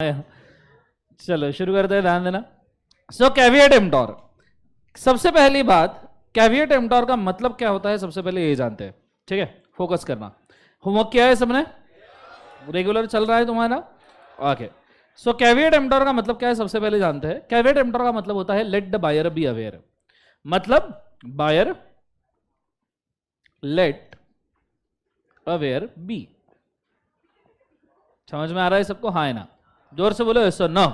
चलो शुरू करते हैं, ध्यान देना। सो कैविएट एम्प्टोर, सबसे पहली बात, कैविएट एम्प्टोर का मतलब क्या होता है सबसे पहले ये जानते हैं, ठीक है। फोकस करना। होमवर्क किया है सबने? रेगुलर चल रहा है तुम्हारा? ओके। सो कैविएट एम्प्टोर का मतलब क्या है सबसे पहले जानते हैं। कैविएट एम्प्टोर का मतलब होता है let the buyer be aware. मतलब बायर लेट अवेयर बी। समझ में आ रहा है सबको? हाँ है ना? जोर से बोलो यस और नो।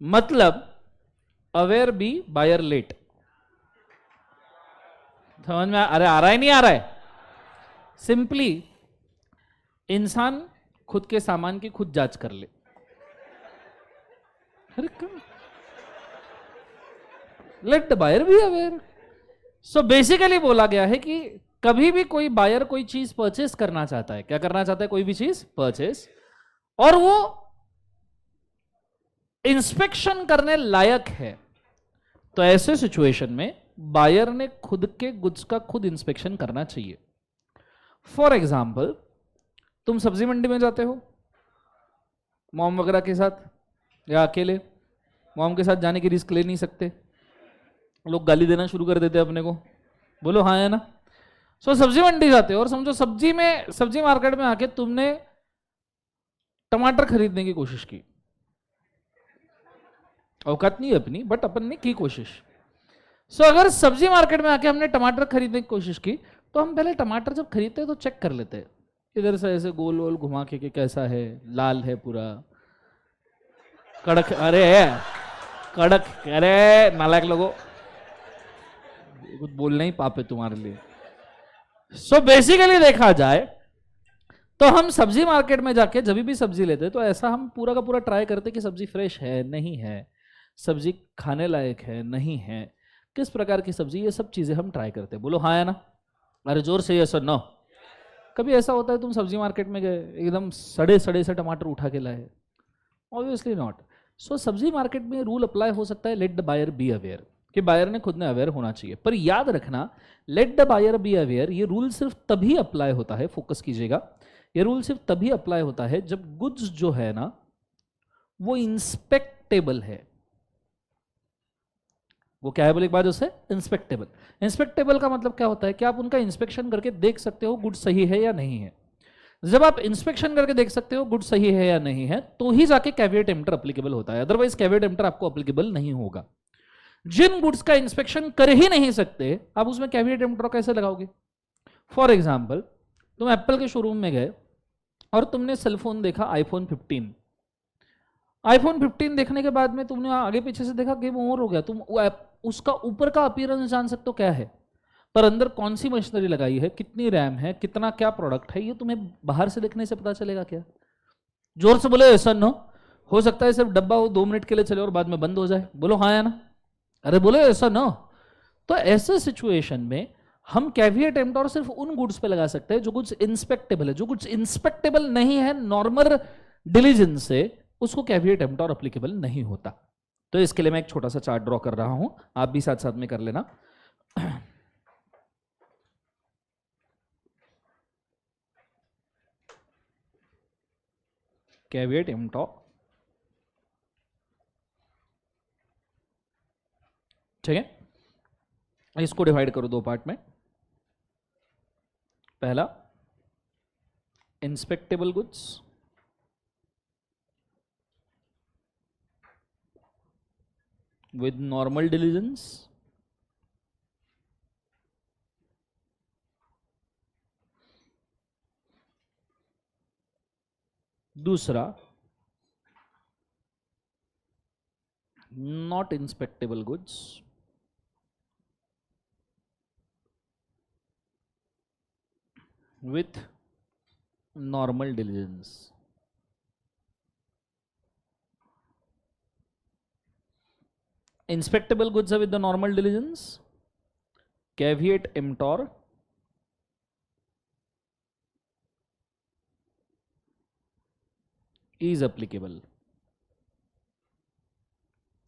मतलब अवेयर बी बायर लेट। समझ में? अरे आ रहा है नहीं आ रहा है? सिंपली इंसान खुद के सामान की खुद जांच कर ले। अरे let the buyer be aware. So basically बोला गया है कि कभी भी कोई बायर कोई चीज परचेस करना चाहता है, क्या करना चाहता है? कोई भी चीज परचेस, और वो इंस्पेक्शन करने लायक है, तो ऐसे सिचुएशन में बायर ने खुद के गुड्स का खुद इंस्पेक्शन करना चाहिए। फॉर एग्जाम्पल, तुम सब्जी मंडी में जाते हो मॉम वगैरह के साथ या अकेले। मॉम के साथ जाने की रिस्क ले नहीं सकते, लोग गाली देना शुरू कर देते अपने को। बोलो हाँ है ना? सो सब्जी मंडी जाते हो और समझो सब्जी मार्केट में आके तुमने टमाटर खरीदने की कोशिश की। औकात नहीं अपनी, बट अपन ने की कोशिश। सो अगर सब्जी मार्केट में आके हमने टमाटर खरीदने की कोशिश की, तो हम पहले टमाटर जब खरीदते हैं तो चेक कर लेते हैं, इधर से ऐसे गोल गोल घुमा के कैसा है, लाल है पूरा, कड़क, अरे कड़क, अरे नालायक लोगों, कुछ बोलना ही पाप है तुम्हारे लिए। सो बेसिकली देखा जाए तो हम सब्जी मार्केट में जाके जब भी सब्जी लेते तो ऐसा हम पूरा का पूरा ट्राई करते कि सब्जी फ्रेश है नहीं है, सब्जी खाने लायक है नहीं है, किस प्रकार की सब्जी, ये सब चीजें हम ट्राई करते हैं। बोलो हाँ है ना? अरे जोर से यस और नो। कभी ऐसा होता है तुम सब्जी मार्केट में गए, एकदम सड़े सड़े से टमाटर उठा के लाए? Obviously not. सो सब्जी मार्केट में रूल अप्लाई हो सकता है let the buyer be aware, कि बायर ने खुद ने अवेयर होना चाहिए। पर याद रखना, let the buyer be aware ये रूल सिर्फ तभी अप्लाई होता है, फोकस कीजिएगा, ये रूल सिर्फ तभी अप्लाई होता है जब गुड्स जो है ना वो इंस्पेक्टेबल है। वो क्या है बोले एक बार उसे? इंस्पेक्टेबल। इंस्पेक्टेबल का मतलब क्या होता है कि आप उनका इंस्पेक्शन करके देख सकते हो गुड सही है या नहीं है। जब आप इंस्पेक्शन करके देख सकते हो गुड सही है या नहीं है, तो ही जाके कैविएट एम्प्टर अप्लीकेबल होता है, अदरवाइज कैविएट एम्प्टर आपको अप्लीकेबल नहीं होगा। जिन गुड्स का इंस्पेक्शन कर ही नहीं सकते, आप उसमें कैविएट एम्प्टर कैसे लगाओगे? फॉर एग्जाम्पल, तुम एप्पल के शोरूम में गए और तुमने सेलफोन देखा आईफोन 15। आईफोन 15 देखने के बाद में तुमने आगे पीछे से देखा गेम ओवर हो गया, तुम उसका ऊपर का अपीयरेंस जान सकते हो क्या है, पर अंदर कौन सी मशीनरी लगाई है, कितनी रैम है, कितना क्या प्रोडक्ट है, ये तुम्हें बाहर से देखने से पता चलेगा क्या? जोर से बोले ऐसा नो। हो सकता है सिर्फ डब्बा वो 2 मिनट के लिए चले और बाद में बंद हो जाए। बोलो हाँ या ना? अरे बोले ऐसा नो। तो ऐसे सिचुएशन में हम कैविएट एम्प्टोर सिर्फ उन गुड्स पे लगा सकते हैं जो गुड्स इंस्पेक्टेबल है। जो गुड्स इंस्पेक्टेबल नहीं है नॉर्मल डिलीजेंस से, उसको कैविएट एम्प्टोर एप्लीकेबल नहीं होता। तो इसके लिए मैं एक छोटा सा चार्ट ड्रॉ कर रहा हूं, आप भी साथ साथ में कर लेना। कैविएट एम्प्टोर, ठीक है। इसको डिवाइड करो 2 पार्ट में। पहला इंस्पेक्टेबल गुड्स, with normal diligence, दूसरा not inspectable goods, with normal diligence। Inspectable goods है with the normal diligence, caveat emptor is applicable.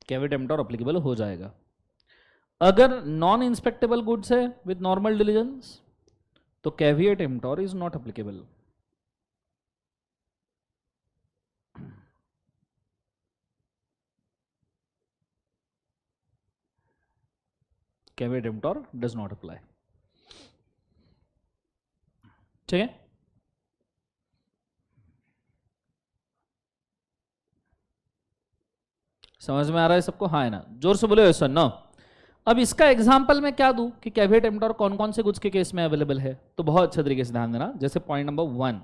Caveat emptor applicable हो जाएगा। अगर नॉन इंस्पेक्टेबल गुड्स है विद नॉर्मल डिलीजेंस, तो caveat emptor is not applicable. Caveat emptor does not apply. ठीक है, समझ में आ रहा है सबको? हाँ है ना? जोर से बोले सर नो। अब इसका एग्जांपल मैं क्या दूं कि कैविएट एम्प्टोर कौन कौन से गुड्स के केस में अवेलेबल है, तो बहुत अच्छे तरीके से ध्यान देना। जैसे point number 1,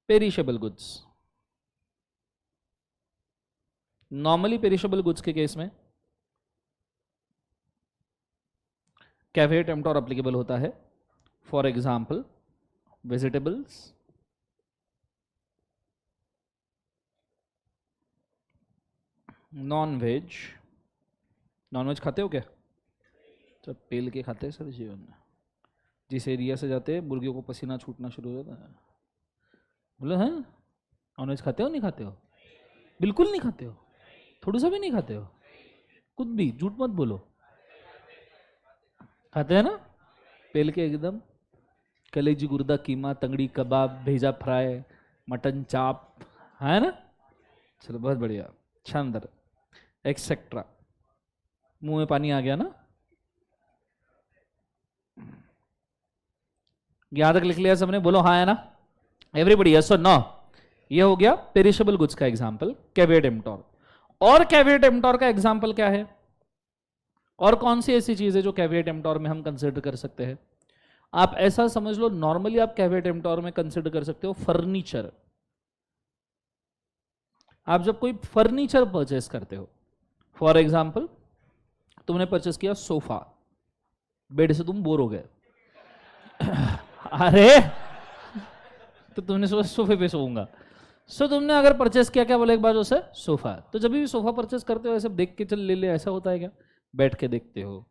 perishable goods. Normally perishable goods के केस में कैविएट एम्प्टोर एप्लीकेबल होता है। For example vegetables, non veg. Non veg खाते हो क्या? तो पेल के खाते हैं सर जीवन में। जिस एरिया से जाते हैं मुर्गियों को पसीना छूटना शुरू हो जाता है। बोलो हैं नॉन वेज खाते हो नहीं खाते हो? बिल्कुल नहीं खाते हो? थोड़ा सा भी नहीं खाते हो? कुछ भी झूठ मत बोलो, खाते हैं ना? पेल के एकदम कलेजी, गुर्दा, कीमा, तंगड़ी, कबाब, भेजा फ्राई, मटन चाप, है ना? चलो बहुत बढ़िया, शानदार, एक्सेट्रा। मुंह में पानी आ गया ना? यहां तक लिख लिया सबने? बोलो हाँ है ना? एवरीबडी यस और नो? ये हो गया पेरिशेबल गुड्स का एग्जांपल कैविएट एम्प्टोर। और कैविएट एम्प्टोर का एग्जांपल क्या है? और कौन सी ऐसी चीज है जो कैविएट एम्प्टोर में हम कंसिडर कर सकते हैं? आप ऐसा समझ लो, नॉर्मली आप कैविएट एम्प्टोर में कंसिडर कर सकते हो फर्नीचर। आप जब कोई फर्नीचर परचेस करते हो, फॉर एग्जांपल तुमने परचेस किया सोफा, बेड से तुम बोर हो गए अरे तो तुमने सोचा सोफे पे सोऊंगा। सो तुमने अगर परचेस किया, क्या बोले एक बार उसे? सोफा। तो जब भी सोफा परचेस करते हो ऐसे देख के चल ले ले, ऐसा होता है क्या? बैठ के देखते हो,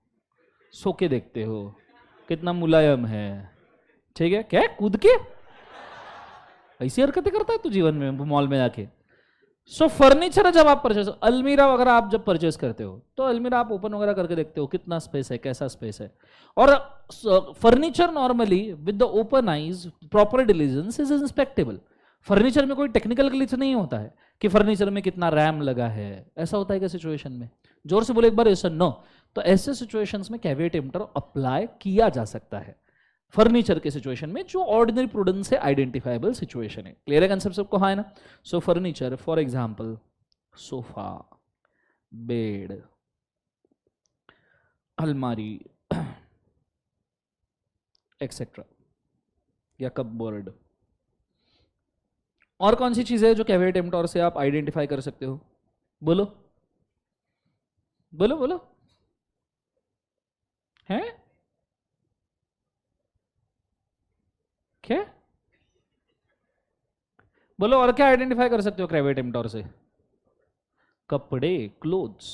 सो के देखते हो, कितना मुलायम है, ठीक है? क्या कूद के ऐसी हरकतें करता है तू जीवन में मॉल में जाके? सो फर्नीचर जब आप परचेस, अलमीरा वगैरह आप जब परचेस करते हो तो अलमीरा आप ओपन वगैरह करके देखते हो कितना स्पेस है, कैसा स्पेस है। और furniture normally with the open eyes, proper diligence is inspectable. Furniture में कोई टेक्निकल ग्लिच नहीं होता है कि फर्नीचर में कितना रैम लगा है, ऐसा होता है क्या सिचुएशन में? जोर से बोले एक बार यस और नो। तो ऐसे सिचुएशंस में कैविएट एम्प्टोर अप्लाई किया जा सकता है फर्नीचर के सिचुएशन में, जो ऑर्डिनरी प्रूडेंस से आइडेंटिफाइबल सिचुएशन है। क्लियर है कंसेप्ट सबको? हाँ है ना? So furniture for example sofa, bed, अलमारी एक्सेट्रा, या कपबोर्ड। और कौन सी चीज है जो कैविएट एम्प्टोर से आप आइडेंटिफाई कर सकते हो? बोलो बोलो बोलो, है क्या? बोलो और क्या आइडेंटिफाई कर सकते हो कैविएट एम्प्टोर से? कपड़े, क्लोथ्स।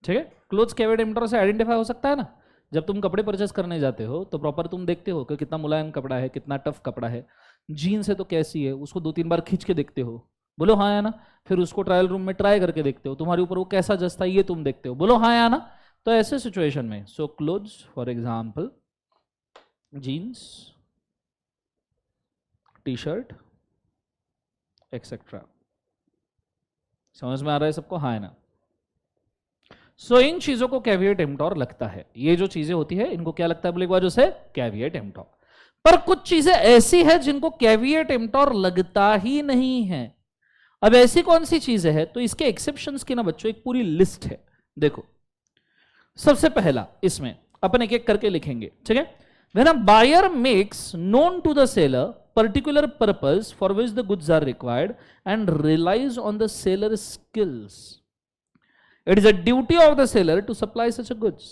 ठीक है, क्लोथ्स कैविएट एम्प्टोर से आइडेंटिफाई हो सकता है ना? जब तुम कपड़े परचेस करने जाते हो तो प्रॉपर तुम देखते हो कि कितना मुलायम कपड़ा है, कितना टफ कपड़ा है। जीन्स है तो कैसी है, उसको 2-3 बार खींच के देखते हो। बोलो हाँ या ना? फिर उसको ट्रायल रूम में ट्राई करके देखते हो, तुम्हारे ऊपर वो कैसा जचता है ये तुम देखते हो। बोलो हाँ या ना? तो ऐसे सिचुएशन में so clothes for example jeans, T shirt etcetera. समझ में आ रहा है सबको? हाँ है ना? सो इन चीजों को कैविएट एम्प्टोर लगता है। ये जो चीजें होती है इनको क्या लगता है? बोले एक बार जो से कैविएट एम्प्टोर। पर कुछ चीजें ऐसी है जिनको कैविएट एम्प्टोर लगता ही नहीं है। अब ऐसी कौन सी चीजें है? तो इसके एक्सेप्शंस की ना बच्चों एक पूरी लिस्ट है। देखो सबसे पहला इसमें अपन एक एक करके लिखेंगे, ठीक है? When a buyer makes known to the seller particular purpose for which the goods are required and relies on the seller's skills, it is a duty of the seller to supply such a goods.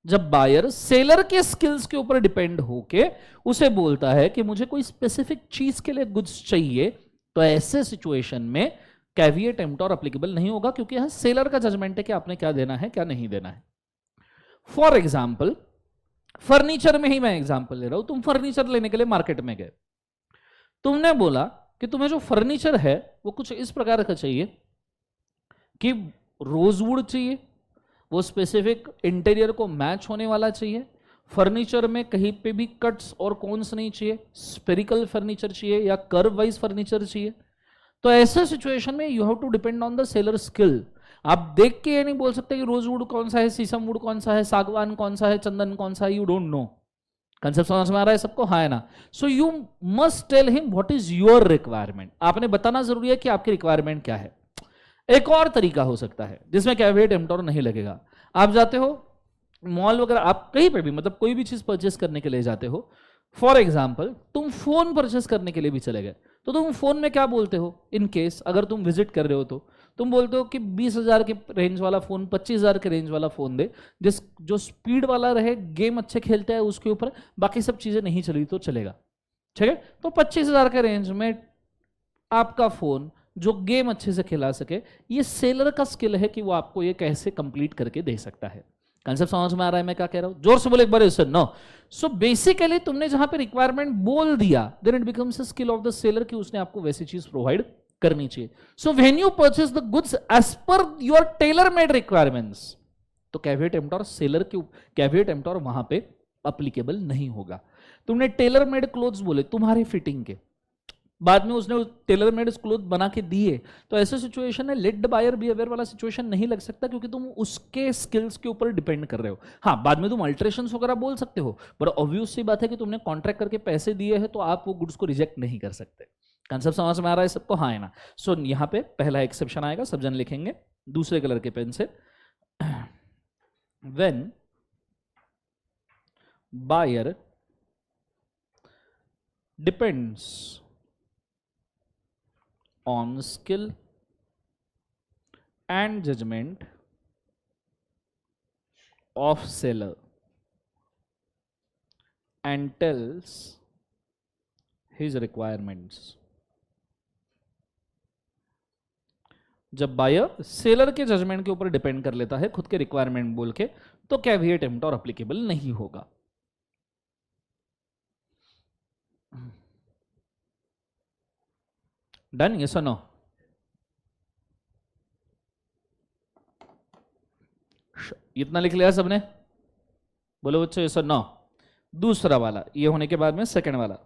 जब buyer seller के skills के ऊपर depend होके उसे बोलता है कि मुझे कोई स्पेसिफिक चीज के लिए गुड्स चाहिए, तो ऐसे सिचुएशन में कैविएट एम्प्टोर एप्लीकेबल नहीं होगा, क्योंकि यहां सेलर का जजमेंट है कि आपने क्या देना है क्या नहीं देना है। फॉर एग्जाम्पल फर्नीचर में ही मैं एग्जांपल ले रहा हूं। तुम फर्नीचर लेने के लिए मार्केट में गए, तुमने बोला कि तुम्हें जो फर्नीचर है वो कुछ इस प्रकार का चाहिए कि रोजवुड चाहिए, वो स्पेसिफिक इंटीरियर को मैच होने वाला चाहिए, फर्नीचर में कहीं पे भी कट्स और कोन्स नहीं चाहिए, स्पेरिकल फर्नीचर चाहिए या कर्व वाइज फर्नीचर चाहिए। तो ऐसे सिचुएशन में you have to depend on the seller skill. आप देख के ये नहीं बोल सकते कि रोजवुड कौन सा है, शीशम वुड कौन सा है, सागवान कौन सा है, चंदन कौन सा है, यू डोंट नो। कंसेप्ट समझ में आ रहा है सबको, हाँ है ना? So you must tell him what is your requirement. आपने बताना जरूरी है कि आपकी रिक्वायरमेंट क्या है। एक और तरीका हो सकता है जिसमें कैविएट एम्प्टोर नहीं लगेगा। आप जाते हो मॉल वगैरह, आप कहीं पे भी मतलब कोई भी चीज परचेस करने के लिए जाते हो, फॉर एग्जाम्पल तुम फोन परचेस करने के लिए भी चले गए, तो तुम फोन में क्या बोलते हो? इन केस अगर तुम विजिट कर रहे हो तो तुम बोलते हो कि 20,000 के रेंज वाला फोन, 25,000 के रेंज वाला फोन दे, जो स्पीड वाला रहे, गेम अच्छे खेलते हैं उसके ऊपर, बाकी सब चीजें नहीं चली तो चलेगा, ठीक है? तो 25,000 के रेंज में आपका फोन जो गेम अच्छे से खिला सके, ये सेलर का स्किल है कि वो आपको ये कैसे कंप्लीट करके दे सकता है। कंसेप्ट समझ में आ रहा है मैं क्या कह रहा हूं? जोर से बोले एक बार सर। नो। सो बेसिकली तुमने जहां पे रिक्वायरमेंट बोल दिया, then it becomes a skill of the seller कि उसने आपको वैसी चीज प्रोवाइड करनी चाहिए। So when you purchase the goods as per your tailor made requirements, तो कैविएट एम्प्टोर सेलर के कैविएट एम्प्टोर वहां पे अप्लीकेबल नहीं होगा। तुमने टेलर मेड क्लोथ्स बोले तुम्हारी फिटिंग के, बाद में उसने टेलर मेड क्लोथ बना के दिए, तो ऐसे सिचुएशन है let the buyer be aware वाला सिचुएशन नहीं लग सकता, क्योंकि तुम उसके स्किल्स के ऊपर डिपेंड कर रहे हो। हाँ, बाद में तुम अल्टरेशंस वगैरह बोल सकते हो, बट ऑब्वियस सी बात है कि तुमने कॉन्ट्रैक्ट करके पैसे दिए हैं तो आप वो गुड्स को रिजेक्ट नहीं कर सकते। कंसेप्ट समझ में आ रहा है सबको, हाँ है ना? सो यहां पे पहला एक्सेप्शन आएगा, सब जन लिखेंगे दूसरे कलर के पेन से। When buyer depends on skill and judgment of seller and tells his requirements। जब बायर सेलर के जजमेंट के ऊपर डिपेंड कर लेता है खुद के रिक्वायरमेंट बोल के, तो कैविएट एम्प्टोर एप्लीकेबल नहीं होगा। डन? यस और नो? इतना लिख लिया सबने? बोलो बच्चों यस और नो? दूसरा वाला ये होने के बाद में सेकंड वाला,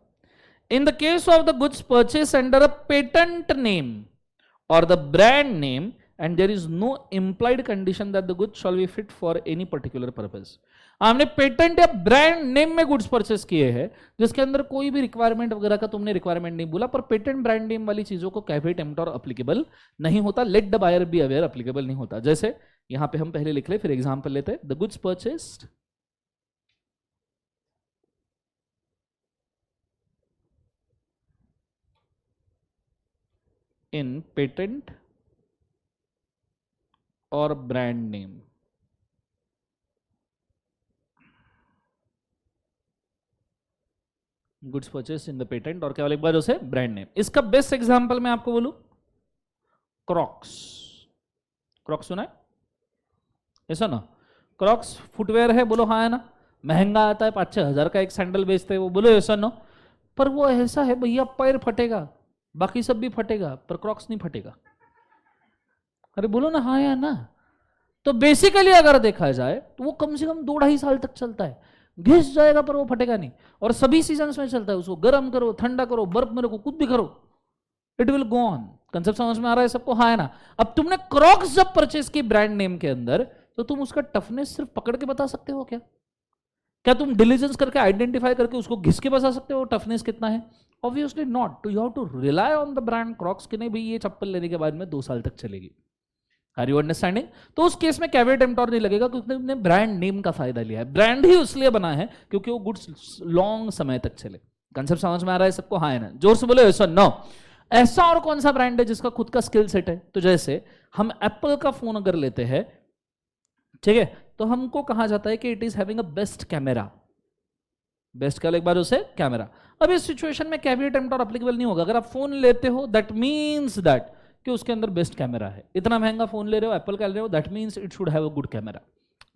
in the case of the goods purchase under a patent name और the brand name and there is no implied condition that the goods shall be fit for any particular purpose। हमने patent या brand name में goods purchase किए हैं जिसके अंदर कोई भी रिक्वायरमेंट वगैरह का तुमने रिक्वायरमेंट नहीं बोला, पर पेटेंट ब्रांड नेम वाली चीजों को कैविएट एम्प्टोर एप्लीकेबल नहीं होता, let the buyer be aware applicable नहीं होता। जैसे यहां पे हम पहले लिख ले, फिर एग्जांपल लेते हैं। The goods purchased in patent और brand name, goods purchase in the patent और केवल एक बार उसे ब्रांड नेम। इसका बेस्ट एग्जांपल मैं आपको बोलूं, क्रॉक्स। क्रॉक्स सुना है? ऐसा ना? क्रॉक्स फुटवेयर है, बोलो हाँ है ना? महंगा आता है, 5-6 हजार का एक सैंडल बेचते हैं वो, बोलो ऐसा ना? पर वो ऐसा है भैया, पैर फटेगा, बाकी सब भी फटेगा, पर क्रॉक्स नहीं फटेगा। अरे बोलो ना हाँ या ना? तो बेसिकली अगर देखा जाए तो वो कम से कम 2-2.5 साल तक चलता है, घिस जाएगा पर वो फटेगा नहीं, और सभी सीजन्स में चलता है। उसको गर्म करो, ठंडा करो, बर्फ में रखो, कुछ भी करो, it will go on. Concept समझ में आ रहा है सबको, हाँ है ना? अब तुमने क्रॉक्स जब परचेस की ब्रांड नेम के अंदर, तो तुम उसका टफनेस सिर्फ पकड़ के बता सकते हो क्या? क्या तुम डिलीजेंस करके आइडेंटिफाई करके उसको घिस के बता सकते हो टफनेस कितना है? Obviously not. To you have to rely on the brand Crocs कि नहीं भाई ये चप्पल लेने के बाद में 2 साल तक चलेगी। Are you understanding? तो उस केस में कैविएट एम्प्टोर नहीं लगेगा, क्योंकि तुमने ब्रांड नेम का फायदा लिया है। ब्रांड ही इसलिए बना है क्योंकि वो गुड्स लॉन्ग समय तक चले। कंसेप्ट समझ में आ रहा है सबको, हाँ है ना? जोर से बोले ऐसा नो। ऐसा और कौन सा ब्रांड है जिसका खुद का स्किल सेट है? तो जैसे हम एप्पल का फोन अगर लेते हैं, ठीक है, तो हमको कहा जाता है कि it is having a best camera. Best का एक बार उसे कैमरा। अब इस सिचुएशन में कैविएट एम्प्टोर एप्लीकेबल नहीं होगा। अगर आप फोन लेते हो, दैट मीन्स दैट कि उसके अंदर बेस्ट कैमरा है। इतना महंगा फोन ले रहे हो, एप्पल का ले रहे हो, that means it should have a good camera.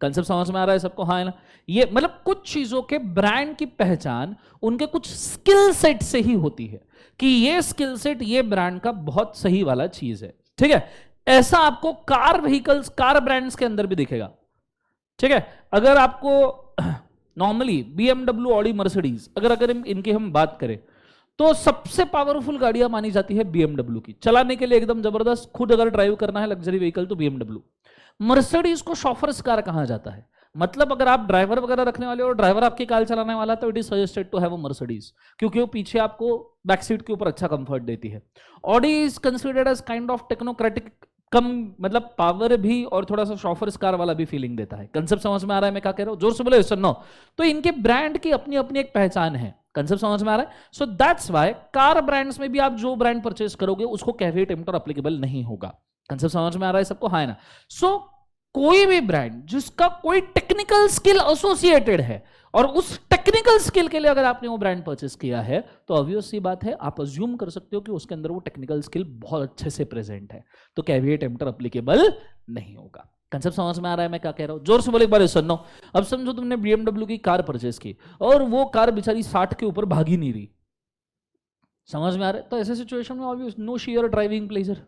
Concept समझ में आ रहा है सबको, हाँ है ना? ये मतलब कुछ चीजों के ब्रांड की पहचान उनके कुछ स्किल सेट से ही होती है कि ये स्किल सेट ये ब्रांड का बहुत सही वाला चीज है, ठीक है? ऐसा आपको कार व्हीकल्स, कार ब्रांड्स के अंदर भी दिखेगा, ठीक है? अगर आपको नॉर्मली BMW, ऑडी, मर्सिडीज अगर इनकी हम बात करें, तो सबसे पावरफुल गाड़ियां मानी जाती है BMW की, चलाने के लिए एकदम जबरदस्त, खुद अगर ड्राइव करना है लग्जरी व्हीकल तो BMW। मर्सिडीज को शॉफर्स कार कहा जाता है, मतलब अगर आप ड्राइवर वगैरह रखने वाले हो, ड्राइवर आपकी कार चलाने वाला, तो it is suggested to have a Mercedes, क्योंकि वो पीछे आपको बैक सीट के ऊपर अच्छा कंफर्ट देती है। Audi is considered as kind of technocratic, कम मतलब पावर भी और थोड़ा सा शॉफर्स कार वाला भी फीलिंग देता है। कंसेप्ट समझ में आ रहा है मैं क्या कह रहा हूं? जोर से बोले सुनो। तो इनके ब्रांड की अपनी अपनी एक पहचान है, कंसेप्ट समझ में आ रहा है? So that's why car brands में भी आप जो ब्रांड परचेज करोगे उसको कैविएट एमिटर एप्लीकेबल नहीं होगा। कंसेप्ट समझ में आ रहा है सबको? हाँ ना? सो कोई भी ब्रांड जिसका कोई टेक्निकल स्किल एसोसिएटेड है और उस टेक्निकल स्किल के लिए अगर आपने वो ब्रांड परचेस किया है तो ऑब्वियस सी बात है, आप अज्यूम कर सकते हो कि उसके अंदर वो टेक्निकल स्किल बहुत अच्छे से प्रेजेंट है, तो कैविएट एमिटर एप्लीकेबल नहीं होगा। कंसेप्ट समझ में आ रहा है मैं क्या कह रहा हूं? जोर से बोले एक बार सुनो। अब समझो तुमने BMW की कार परचेस की और वो कार बेचारी 60 के ऊपर भाग ही नहीं रही, समझ में आ रहा है? तो ऐसे सिचुएशन में obvious no sheer driving pleasure.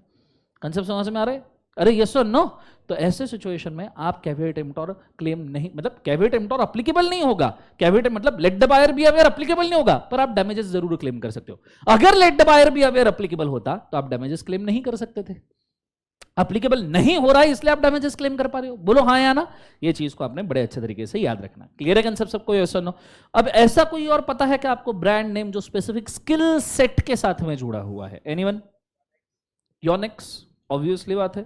Concept समझ में आ रहा है? अरे यस और नो? तो ऐसे सिचुएशन में आप कैविएट एमिटर क्लेम नहीं, मतलब कैविएट एमिटर एप्लीकेबल नहीं होगा। कैविएट मतलब let the buyer be aware applicable नहीं होगा, पर आप डैमेजेस जरूर क्लेम कर सकते हो। अगर let the buyer be aware applicable होता तो आप डैमेजेस क्लेम नहीं कर सकते थे। एप्लीकेबल नहीं हो रहा है इसलिए आप डैमेजेस क्लेम कर पा रहे हो। बोलो हाँ या ना? ये चीज को आपने बड़े अच्छे तरीके से याद रखना। क्लियर है कंसेप्ट सबको? यस और नो? अब ऐसा कोई और पता है कि आपको ब्रांड नेम जो स्पेसिफिक स्किल सेट के साथ में जुड़ा हुआ है? एनीवन? योनेक्स, ऑब्वियसली बात है।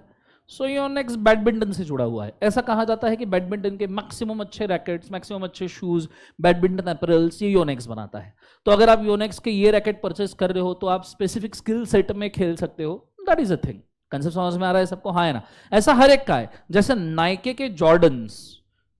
सो योनेक्स बैडमिंटन से जुड़ा हुआ है। ऐसा कहा जाता है कि बैडमिंटन के मैक्सिमम अच्छे रैकेट्स, मैक्सिमम अच्छे शूज, बैडमिंटन अपरेल्स ये योनेक्स बनाता है। तो अगर आप योनेक्स के ये रैकेट परचेस कर रहे हो तो आप स्पेसिफिक स्किल सेट में खेल सकते हो। That is a thing. Concept समझ में आ रहा है सबको? हाँ है ना? ऐसा हर एक का है। जैसे नाइके के जॉर्डन्स,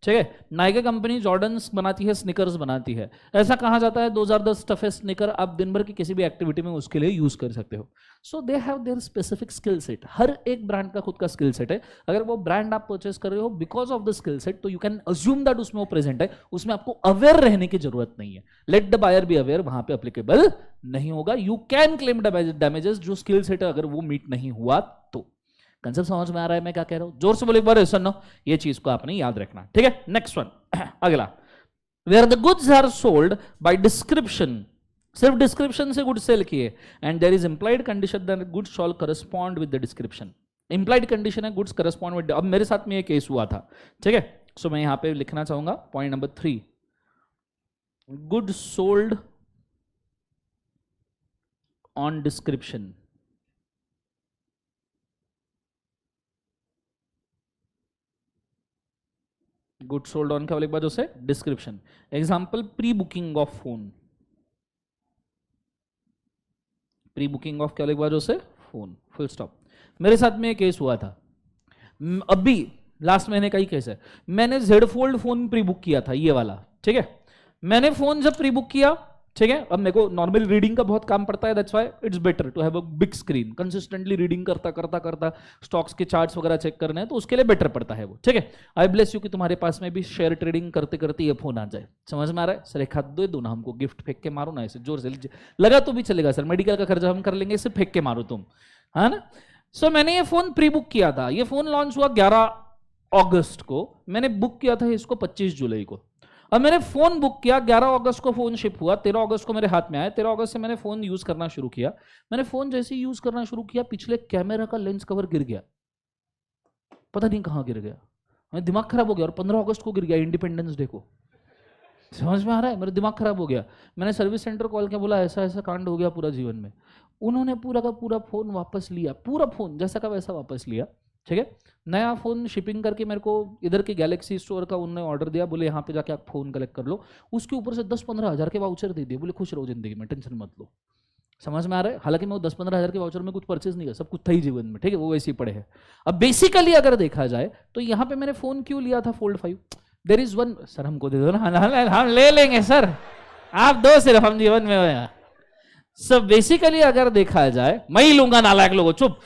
ठीक है, नाइके कंपनी जॉर्डन्स बनाती है, स्निकर्स बनाती है। ऐसा कहा जाता है 2010 टफेस्ट स्निकर आप दिन भर की किसी भी एक्टिविटी में उसके लिए यूज कर सकते हो। So they have their specific skill set. हर एक ब्रांड का खुद का स्किल सेट है। अगर वो ब्रांड आप परचेस कर रहे हो because of the skill set, तो यू कैन अज्यूम दैट उसमें वो प्रेजेंट है, उसमें आपको अवेयर रहने की जरूरत नहीं है। Let the buyer be aware वहां पे एप्लीकेबल नहीं होगा। यू कैन क्लेम डैमेजेस जो स्किल सेट है अगर वो मीट नहीं हुआ तो। कंसेप्ट समझ में आ रहा है मैं क्या कह रहा हूं? जोर से बोले एक बार सुनो। ये चीज को आपने याद रखना, ठीक है? नेक्स्ट वन, अगला, where the goods are sold by description, सिर्फ डिस्क्रिप्शन से गुड्स सेल किए, and there is implied condition that goods shall correspond with the description. Implied condition है गुड्स करस्पॉन्ड विद। अब मेरे साथ में ये केस हुआ था, ठीक है? सो मैं यहां पे लिखना चाहूंगा point number 3, goods sold on description. Good sold on क्या वाले बाजू से? Description. Example, pre booking of phone. Pre booking of क्या वाले बाजू से? Phone, full stop. मेरे साथ में एक केस हुआ था अभी लास्ट महीने का ही केस है। मैंने Z fold phone pre book किया था, ये वाला, ठीक है? मैंने फोन जब प्री बुक किया, ठीक है, अब मेरे को नॉर्मल रीडिंग का बहुत काम पड़ता है, that's why it's better to have a big screen. Consistently reading करता करता करता स्टॉक्स के चार्ट्स वगैरह चेक करने हैं तो उसके लिए बेटर पड़ता है वो, ठीक है? आई ब्लेस यू कि तुम्हारे पास में भी शेयर ट्रेडिंग करते करते ये फोन आ जाए। समझ में आ रहा है? सर एक हाथ दो ना, हमको गिफ्ट फेंक के मारो ना, ऐसे जोर से लगा तो भी चलेगा सर, मेडिकल का खर्चा हम कर लेंगे, इसे फेंक के मारो तुम, है ना? सो मैंने ये फोन प्री बुक किया था। ये फोन लॉन्च हुआ 11 अगस्त को, मैंने बुक किया था इसको 25 जुलाई को। अब मैंने फोन बुक किया, 11 अगस्त को फोन शिप हुआ, 13 अगस्त को मेरे हाथ में आया। 13 अगस्त से मैंने फोन यूज करना शुरू किया। मैंने फोन जैसे ही यूज करना शुरू किया, पिछले कैमरा का लेंस कवर गिर गया, पता नहीं कहां गिर गया, मेरा दिमाग खराब हो गया। और 15 अगस्त को गिर गया, इंडिपेंडेंस डे को। समझ में आ रहा है? मेरा दिमाग खराब हो गया। मैंने सर्विस सेंटर कॉल किया, बोला ऐसा ऐसा कांड हो गया पूरा जीवन में। उन्होंने पूरा का पूरा फोन वापस लिया, पूरा फोन जैसा का वैसा वापस लिया, ठीक है? नया फोन शिपिंग करके मेरे को इधर के गैलेक्सी स्टोर का उन्होंने ऑर्डर दिया, बोले यहाँ पे जाके आप फोन कलेक्ट कर लो। उसके ऊपर से 10-15 हज़ार के वाउचर दे दिए, बोले खुश रहो जिंदगी में, टेंशन मत लो। समझ में आ रहा है? हालांकि मैं वो 10-15 हज़ार के वाउचर में कुछ परचेज नहीं किया, सब कुछ था ही जीवन में, ठीक है? वो वैसे ही पड़े हैं। अब बेसिकली अगर देखा जाए तो यहाँ पे मैंने फोन क्यों लिया था fold 5? There is one, sir हमको दे दो ना, हम ले लेंगे सर, आप दो सिर्फ, हम जीवन में। सो बेसिकली अगर देखा जाए, मैं ही लूंगा नालायक लोगों, चुप।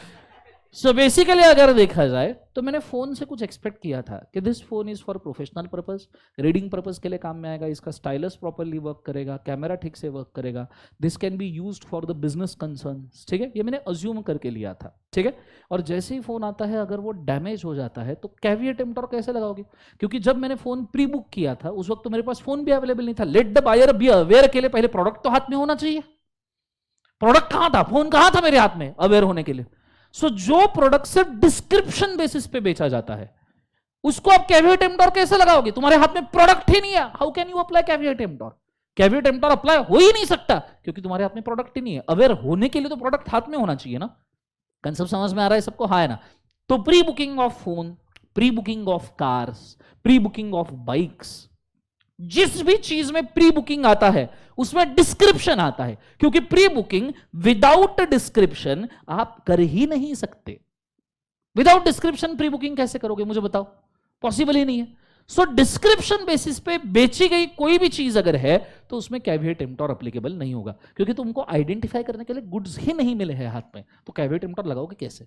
सो बेसिकली अगर देखा जाए तो मैंने फोन से कुछ एक्सपेक्ट किया था कि this phone is for professional purpose, reading purpose के लिए काम में आएगा, इसका स्टाइलस प्रॉपर्ली वर्क करेगा, कैमरा ठीक से वर्क करेगा, this can be used for the business concerns, ठीक है? ये मैंने अज्यूम करके लिया था, ठीक है? और जैसे ही फोन आता है अगर वो डैमेज हो जाता है तो कैविएट एमिटर कैसे लगाओगे? क्योंकि जब मैंने फोन प्री बुक किया था उस वक्त तो मेरे पास फोन भी अवेलेबल नहीं था। Let the buyer be aware के लिए पहले प्रोडक्ट तो हाथ में होना चाहिए। प्रोडक्ट कहां था, फोन कहां था मेरे हाथ में, अवेयर होने के लिए। सो जो प्रोडक्ट सिर्फ डिस्क्रिप्शन बेसिस पे बेचा जाता है, उसको आप कैविएट एम्प्टोर कैसे लगाओगे, तुम्हारे हाथ में प्रोडक्ट ही नहीं है, how can you apply caveat emptor. Caveat emptor apply हो ही नहीं सकता क्योंकि तुम्हारे हाथ में प्रोडक्ट ही नहीं है। अवेयर होने के लिए तो प्रोडक्ट हाथ में होना चाहिए ना। कंसेप्ट समझ में आ रहा है सबको, हाँ है ना। तो pre booking of phone, pre booking of cars, pre booking of bikes, जिस भी चीज में प्री बुकिंग आता है उसमें डिस्क्रिप्शन आता है, क्योंकि प्री बुकिंग विदाउट डिस्क्रिप्शन आप कर ही नहीं सकते। विदाउट डिस्क्रिप्शन प्री बुकिंग कैसे करोगे मुझे बताओ, पॉसिबल ही नहीं है। सो डिस्क्रिप्शन बेसिस पे बेची गई कोई भी चीज अगर है तो उसमें कैविएट एम्प्टोर एप्लीकेबल नहीं होगा, क्योंकि तुमको आइडेंटिफाई करने के लिए गुड्स ही नहीं मिले हैं हाथ में, तो कैविएट एम्प्टोर लगाओगे कैसे।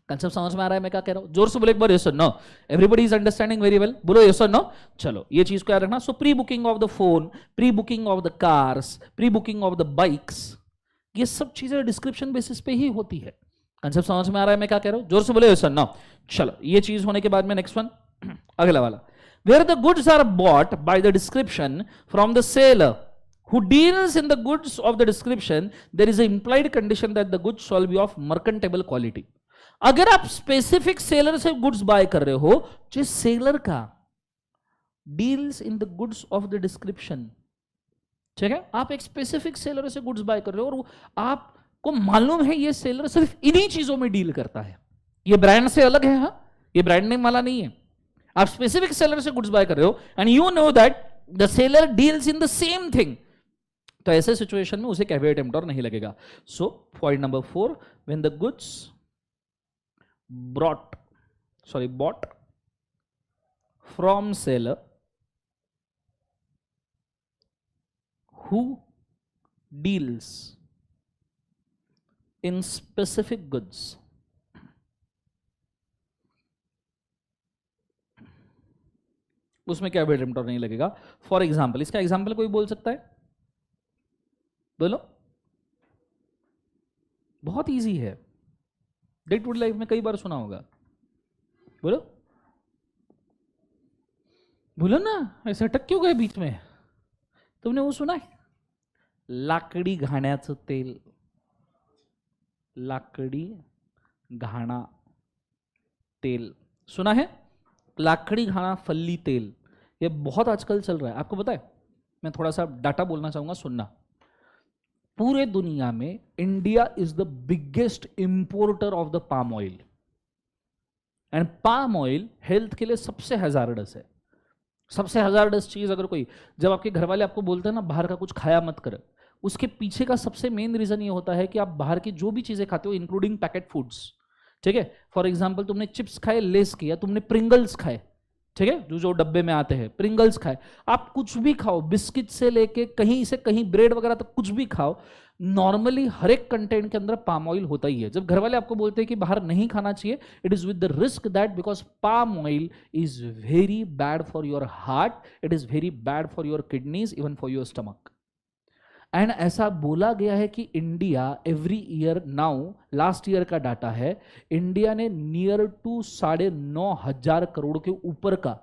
कंसेप्ट समझ में आ रहा है मैं क्या कह रहा हूं, जोर से बोलो एक बार यस और no, everybody is understanding very well, बोलो यस और नो। चलो ये चीज को याद रखना। So pre booking of the phone, pre booking of the cars, pre booking of the bikes, ये सब चीजें डिस्क्रिप्शन बेसिस पे ही होती है। कंसेप्ट समझ में आ रहा है मैं क्या कह रहा हूं, जोर से बोलो यस और नो। चलो ये चीज होने के बाद में नेक्स्ट वन अगला वाला, where the goods are bought by the description from the seller who deals in the goods of the description, there is an implied condition that the goods shall be of mercantile quality। अगर आप specific seller से goods by कर रहे हो, जिस seller का deals in the goods of the description, ठीक है, आप एक स्पेसिफिक सेलर से गुड्स बाय कर रहे हो और आपको मालूम है ये सेलर सिर्फ इन्हीं चीजों में डील करता है, ये ब्रांड से अलग है, हाँ ये ब्रांड नेम वाला नहीं है, आप स्पेसिफिक सेलर से गुड्स बाय कर रहे हो and you know that the seller deals in the same thing, तो ऐसे सिचुएशन में उसे कैविएट एम्प्टोर नहीं लगेगा। सो point number 4, when the goods bought from seller who deals in specific goods, उसमें कैविएट एम्प्टोर नहीं लगेगा। फॉर एग्जाम्पल, इसका एग्जाम्पल कोई बोल सकता है, बोलो, बहुत इजी है, डे टू डे लाइफ में कई बार सुना होगा, बोलो बोलो ना, ऐसे अटक क्यों गए बीच में, तुमने वो सुना है, लाकडी घाण्याचं तेल, लाकडी घाणा तेल सुना है, लाकड़ी घाना फल्ली तेल, ये बहुत आजकल चल रहा है। आपको पता है, मैं थोड़ा सा डाटा बोलना चाहूंगा, सुनना। पूरे दुनिया में India is the biggest importer of the palm oil, and palm oil health के लिए सबसे हैजार्डस है। सबसे हैजार्डस चीज अगर कोई, जब आपके घर वाले आपको बोलते हैं ना बाहर का कुछ खाया मत कर, उसके पीछे का सबसे मेन रीजन ये होता है कि आप बाहर की जो भी चीजें खाते हो इंक्लूडिंग पैकेट फूड्स, ठीक है, फॉर एग्जाम्पल तुमने चिप्स खाए, लेस के, या तुमने प्रिंगल्स खाए, ठीक है, जो जो डब्बे में आते हैं, प्रिंगल्स खाए, आप कुछ भी खाओ, बिस्किट से लेके कहीं से कहीं ब्रेड वगैरह तक कुछ भी खाओ, नॉर्मली हर एक कंटेंट के अंदर पाम ऑयल होता ही है। जब घर वाले आपको बोलते हैं कि बाहर नहीं खाना चाहिए, it is with the risk that because palm oil is very bad for your heart, it is very bad for your kidneys, even for your stomach. And ऐसा बोला गया है कि India every year, now last year का data है, India ने near to 9,500 crore के ऊपर का,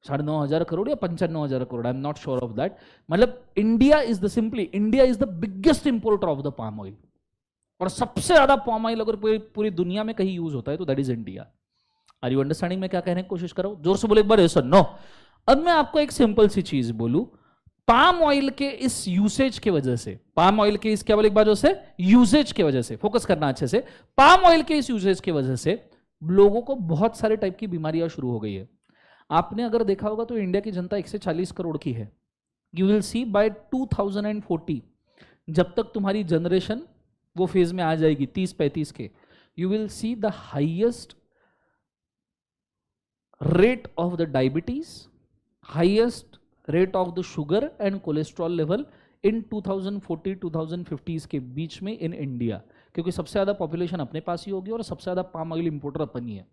9,500 करोड़ या 95,000 crore, I am not sure of that, मतलब India is the simply, India is the biggest importer of the palm oil, और सबसे ज्यादा पाम ऑयल अगर पूरी दुनिया में कहीं यूज होता है तो that is India. Are you understanding में क्या कहने की कोशिश करो, जोर से बोले एक बार यस और नो। अब मैं आपको एक सिंपल सी चीज बोलूं, पाम ऑयल के इस यूसेज के वजह से, पाम ऑयल के इस क्या बोले एक बार से, यूसेज के वजह से, फोकस करना अच्छे से, पाम ऑयल के इस यूसेज के वजह से लोगों को बहुत सारे टाइप की बीमारियां शुरू हो गई है। आपने अगर देखा होगा तो इंडिया की जनता 140 करोड़ की है। यू विल सी बाय 2040, जब तक तुम्हारी जनरेशन वो फेज में आ जाएगी 30-35 के, you will see the highest rate of the diabetes, highest rate of the sugar and cholesterol level in 2040-2050 के बीच में इन इंडिया, क्योंकि सबसे ज्यादा पॉपुलेशन अपने पास ही होगी और सबसे ज्यादा पाम ऑयल इंपोर्टर अपन ही है।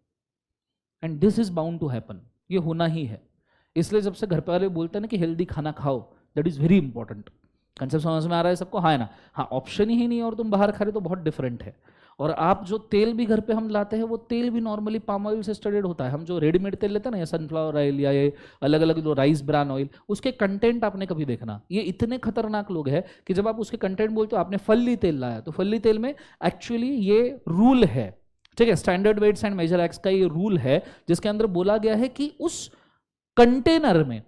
And this is bound to happen, ये होना ही है। इसलिए जब से घर पे वाले बोलते हैं ना कि हेल्दी खाना खाओ, that is very important. Concept समझ में आ रहा है सबको, हाँ है ना, हाँ ऑप्शन ही नहीं और तुम बाहर खा रहे तो बहुत डिफरेंट है। और आप जो तेल भी घर पे हम लाते हैं वो तेल भी नॉर्मली पाम ऑयल से स्टडीड होता है। हम जो रेडीमेड तेल लेते हैं ना, या सनफ्लावर ऑयल या ये अलग अलग जो राइस ब्रान ऑयल, उसके कंटेंट आपने कभी देखना, ये इतने खतरनाक लोग हैं कि जब आप उसके कंटेंट बोलते हो, आपने फल्ली तेल लाया तो फल्ली तेल में एक्चुअली ये रूल है, ठीक है, standard weights and measure acts का ये रूल है, जिसके अंदर बोला गया है कि उस कंटेनर में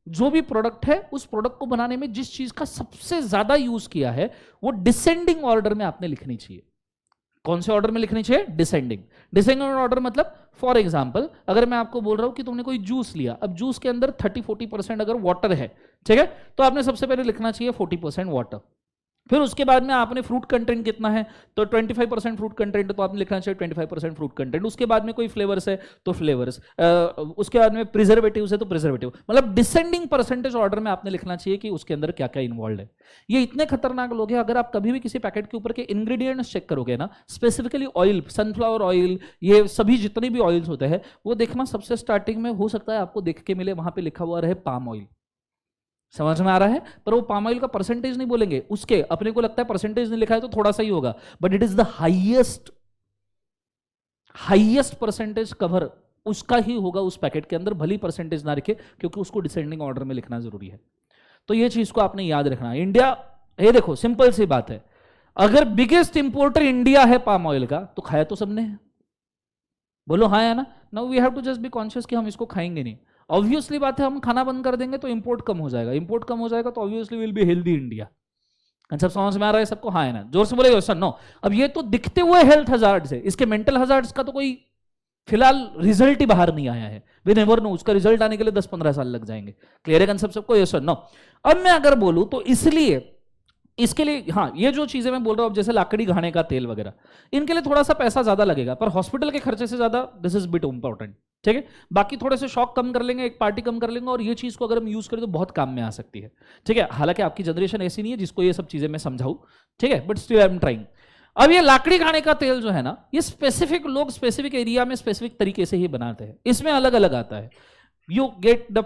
जो भी प्रोडक्ट है, उस प्रोडक्ट को बनाने में जिस चीज का सबसे ज्यादा यूज किया है वो डिसेंडिंग ऑर्डर में आपने लिखनी चाहिए। कौन से ऑर्डर में लिखनी चाहिए? डिसेंडिंग। डिसेंडिंग ऑर्डर मतलब फॉर एग्जांपल अगर मैं आपको बोल रहा हूं कि तुमने कोई जूस लिया, अब जूस के अंदर 30-40% अगर वाटर है, ठीक है, तो आपने सबसे पहले लिखना चाहिए 40% वाटर। फिर उसके बाद में आपने फ्रूट कंटेंट कितना है, तो 25% फ्रूट कंटेंट, तो आपने लिखना चाहिए 25% फ्रूट कंटेंट। उसके बाद में कोई फ्लेवर्स है तो फ्लेवर्स, उसके बाद में प्रिजर्वेटिव्स है तो प्रिजर्वेटिव, मतलब डिसेंडिंग परसेंटेज ऑर्डर में आपने लिखना चाहिए कि उसके अंदर क्या क्या इन्वॉल्व है। ये इतने खतरनाक लोग हैं, अगर आप कभी भी किसी पैकेट के ऊपर के इंग्रेडिएंट्स चेक करोगे ना, स्पेसिफिकली ऑयल, सनफ्लावर ऑयल, ये सभी जितने भी ऑयल्स होते हैं, वो देखना सबसे स्टार्टिंग में हो सकता है आपको देख के मिले, वहां पे लिखा हुआ रहे पाम ऑयल। समझ में आ रहा है? पर वो पाम ऑयल का परसेंटेज नहीं बोलेंगे, उसके अपने को लगता है परसेंटेज नहीं लिखा है तो थोड़ा सा ही होगा, but it is the highest percentage cover उसका ही होगा उस पैकेट के अंदर, भली परसेंटेज ना रखे, क्योंकि उसको डिसेंडिंग ऑर्डर में लिखना जरूरी है। तो ये चीज को आपने याद रखना। इंडिया, ये देखो सिंपल सी बात है, अगर बिगेस्ट इंपोर्टर इंडिया है पाम ऑयल का, तो खाया तो सबने है, बोलो हाँ या ना? Now we have to just be conscious कि हम इसको खाएंगे नहीं। ऑब्वियसली बात है, हम खाना बंद कर देंगे तो इंपोर्ट कम हो जाएगा, इंपोर्ट कम हो जाएगा तो obviously will be healthy India. Concept समझ में आ रहा है सबको? हाँ है ना? जोर से बोलेगा सर नो। अब ये तो दिखते हुए हेल्थ हजार्ड्स है, इसके मेंटल हजार्ड्स का तो कोई फिलहाल रिजल्ट ही बाहर नहीं आया है। वी नेवर नो, उसका रिजल्ट आने के लिए 10-15 साल लग जाएंगे। क्लियर है कंसेप्ट सबको? यस और नो? अब मैं अगर बोलूं तो इसलिए इसके लिए, हाँ, ये जो चीजें मैं बोल रहा हूं, जैसे लाकड़ी घाने का तेल वगैरह, इनके लिए थोड़ा सा पैसा ज्यादा लगेगा, पर हॉस्पिटल के खर्चे से ज्यादा दिस इज बिट इंपॉर्टेंट, ठीक है। बाकी थोड़े से शॉक कम कर लेंगे, एक पार्टी कम कर लेंगे, और ये चीज को अगर हम यूज करें तो बहुत काम में आ सकती है, ठीक है। हालांकि आपकी जनरेशन ऐसी नहीं है जिसको ये सब चीजें मैं समझाऊं, ठीक है, but still I am trying. अब ये लाकड़ी खाने का तेल जो है ना, ये स्पेसिफिक लोग स्पेसिफिक एरिया में स्पेसिफिक तरीके से ही बनाते हैं, इसमें अलग अलग आता है। यू गेट द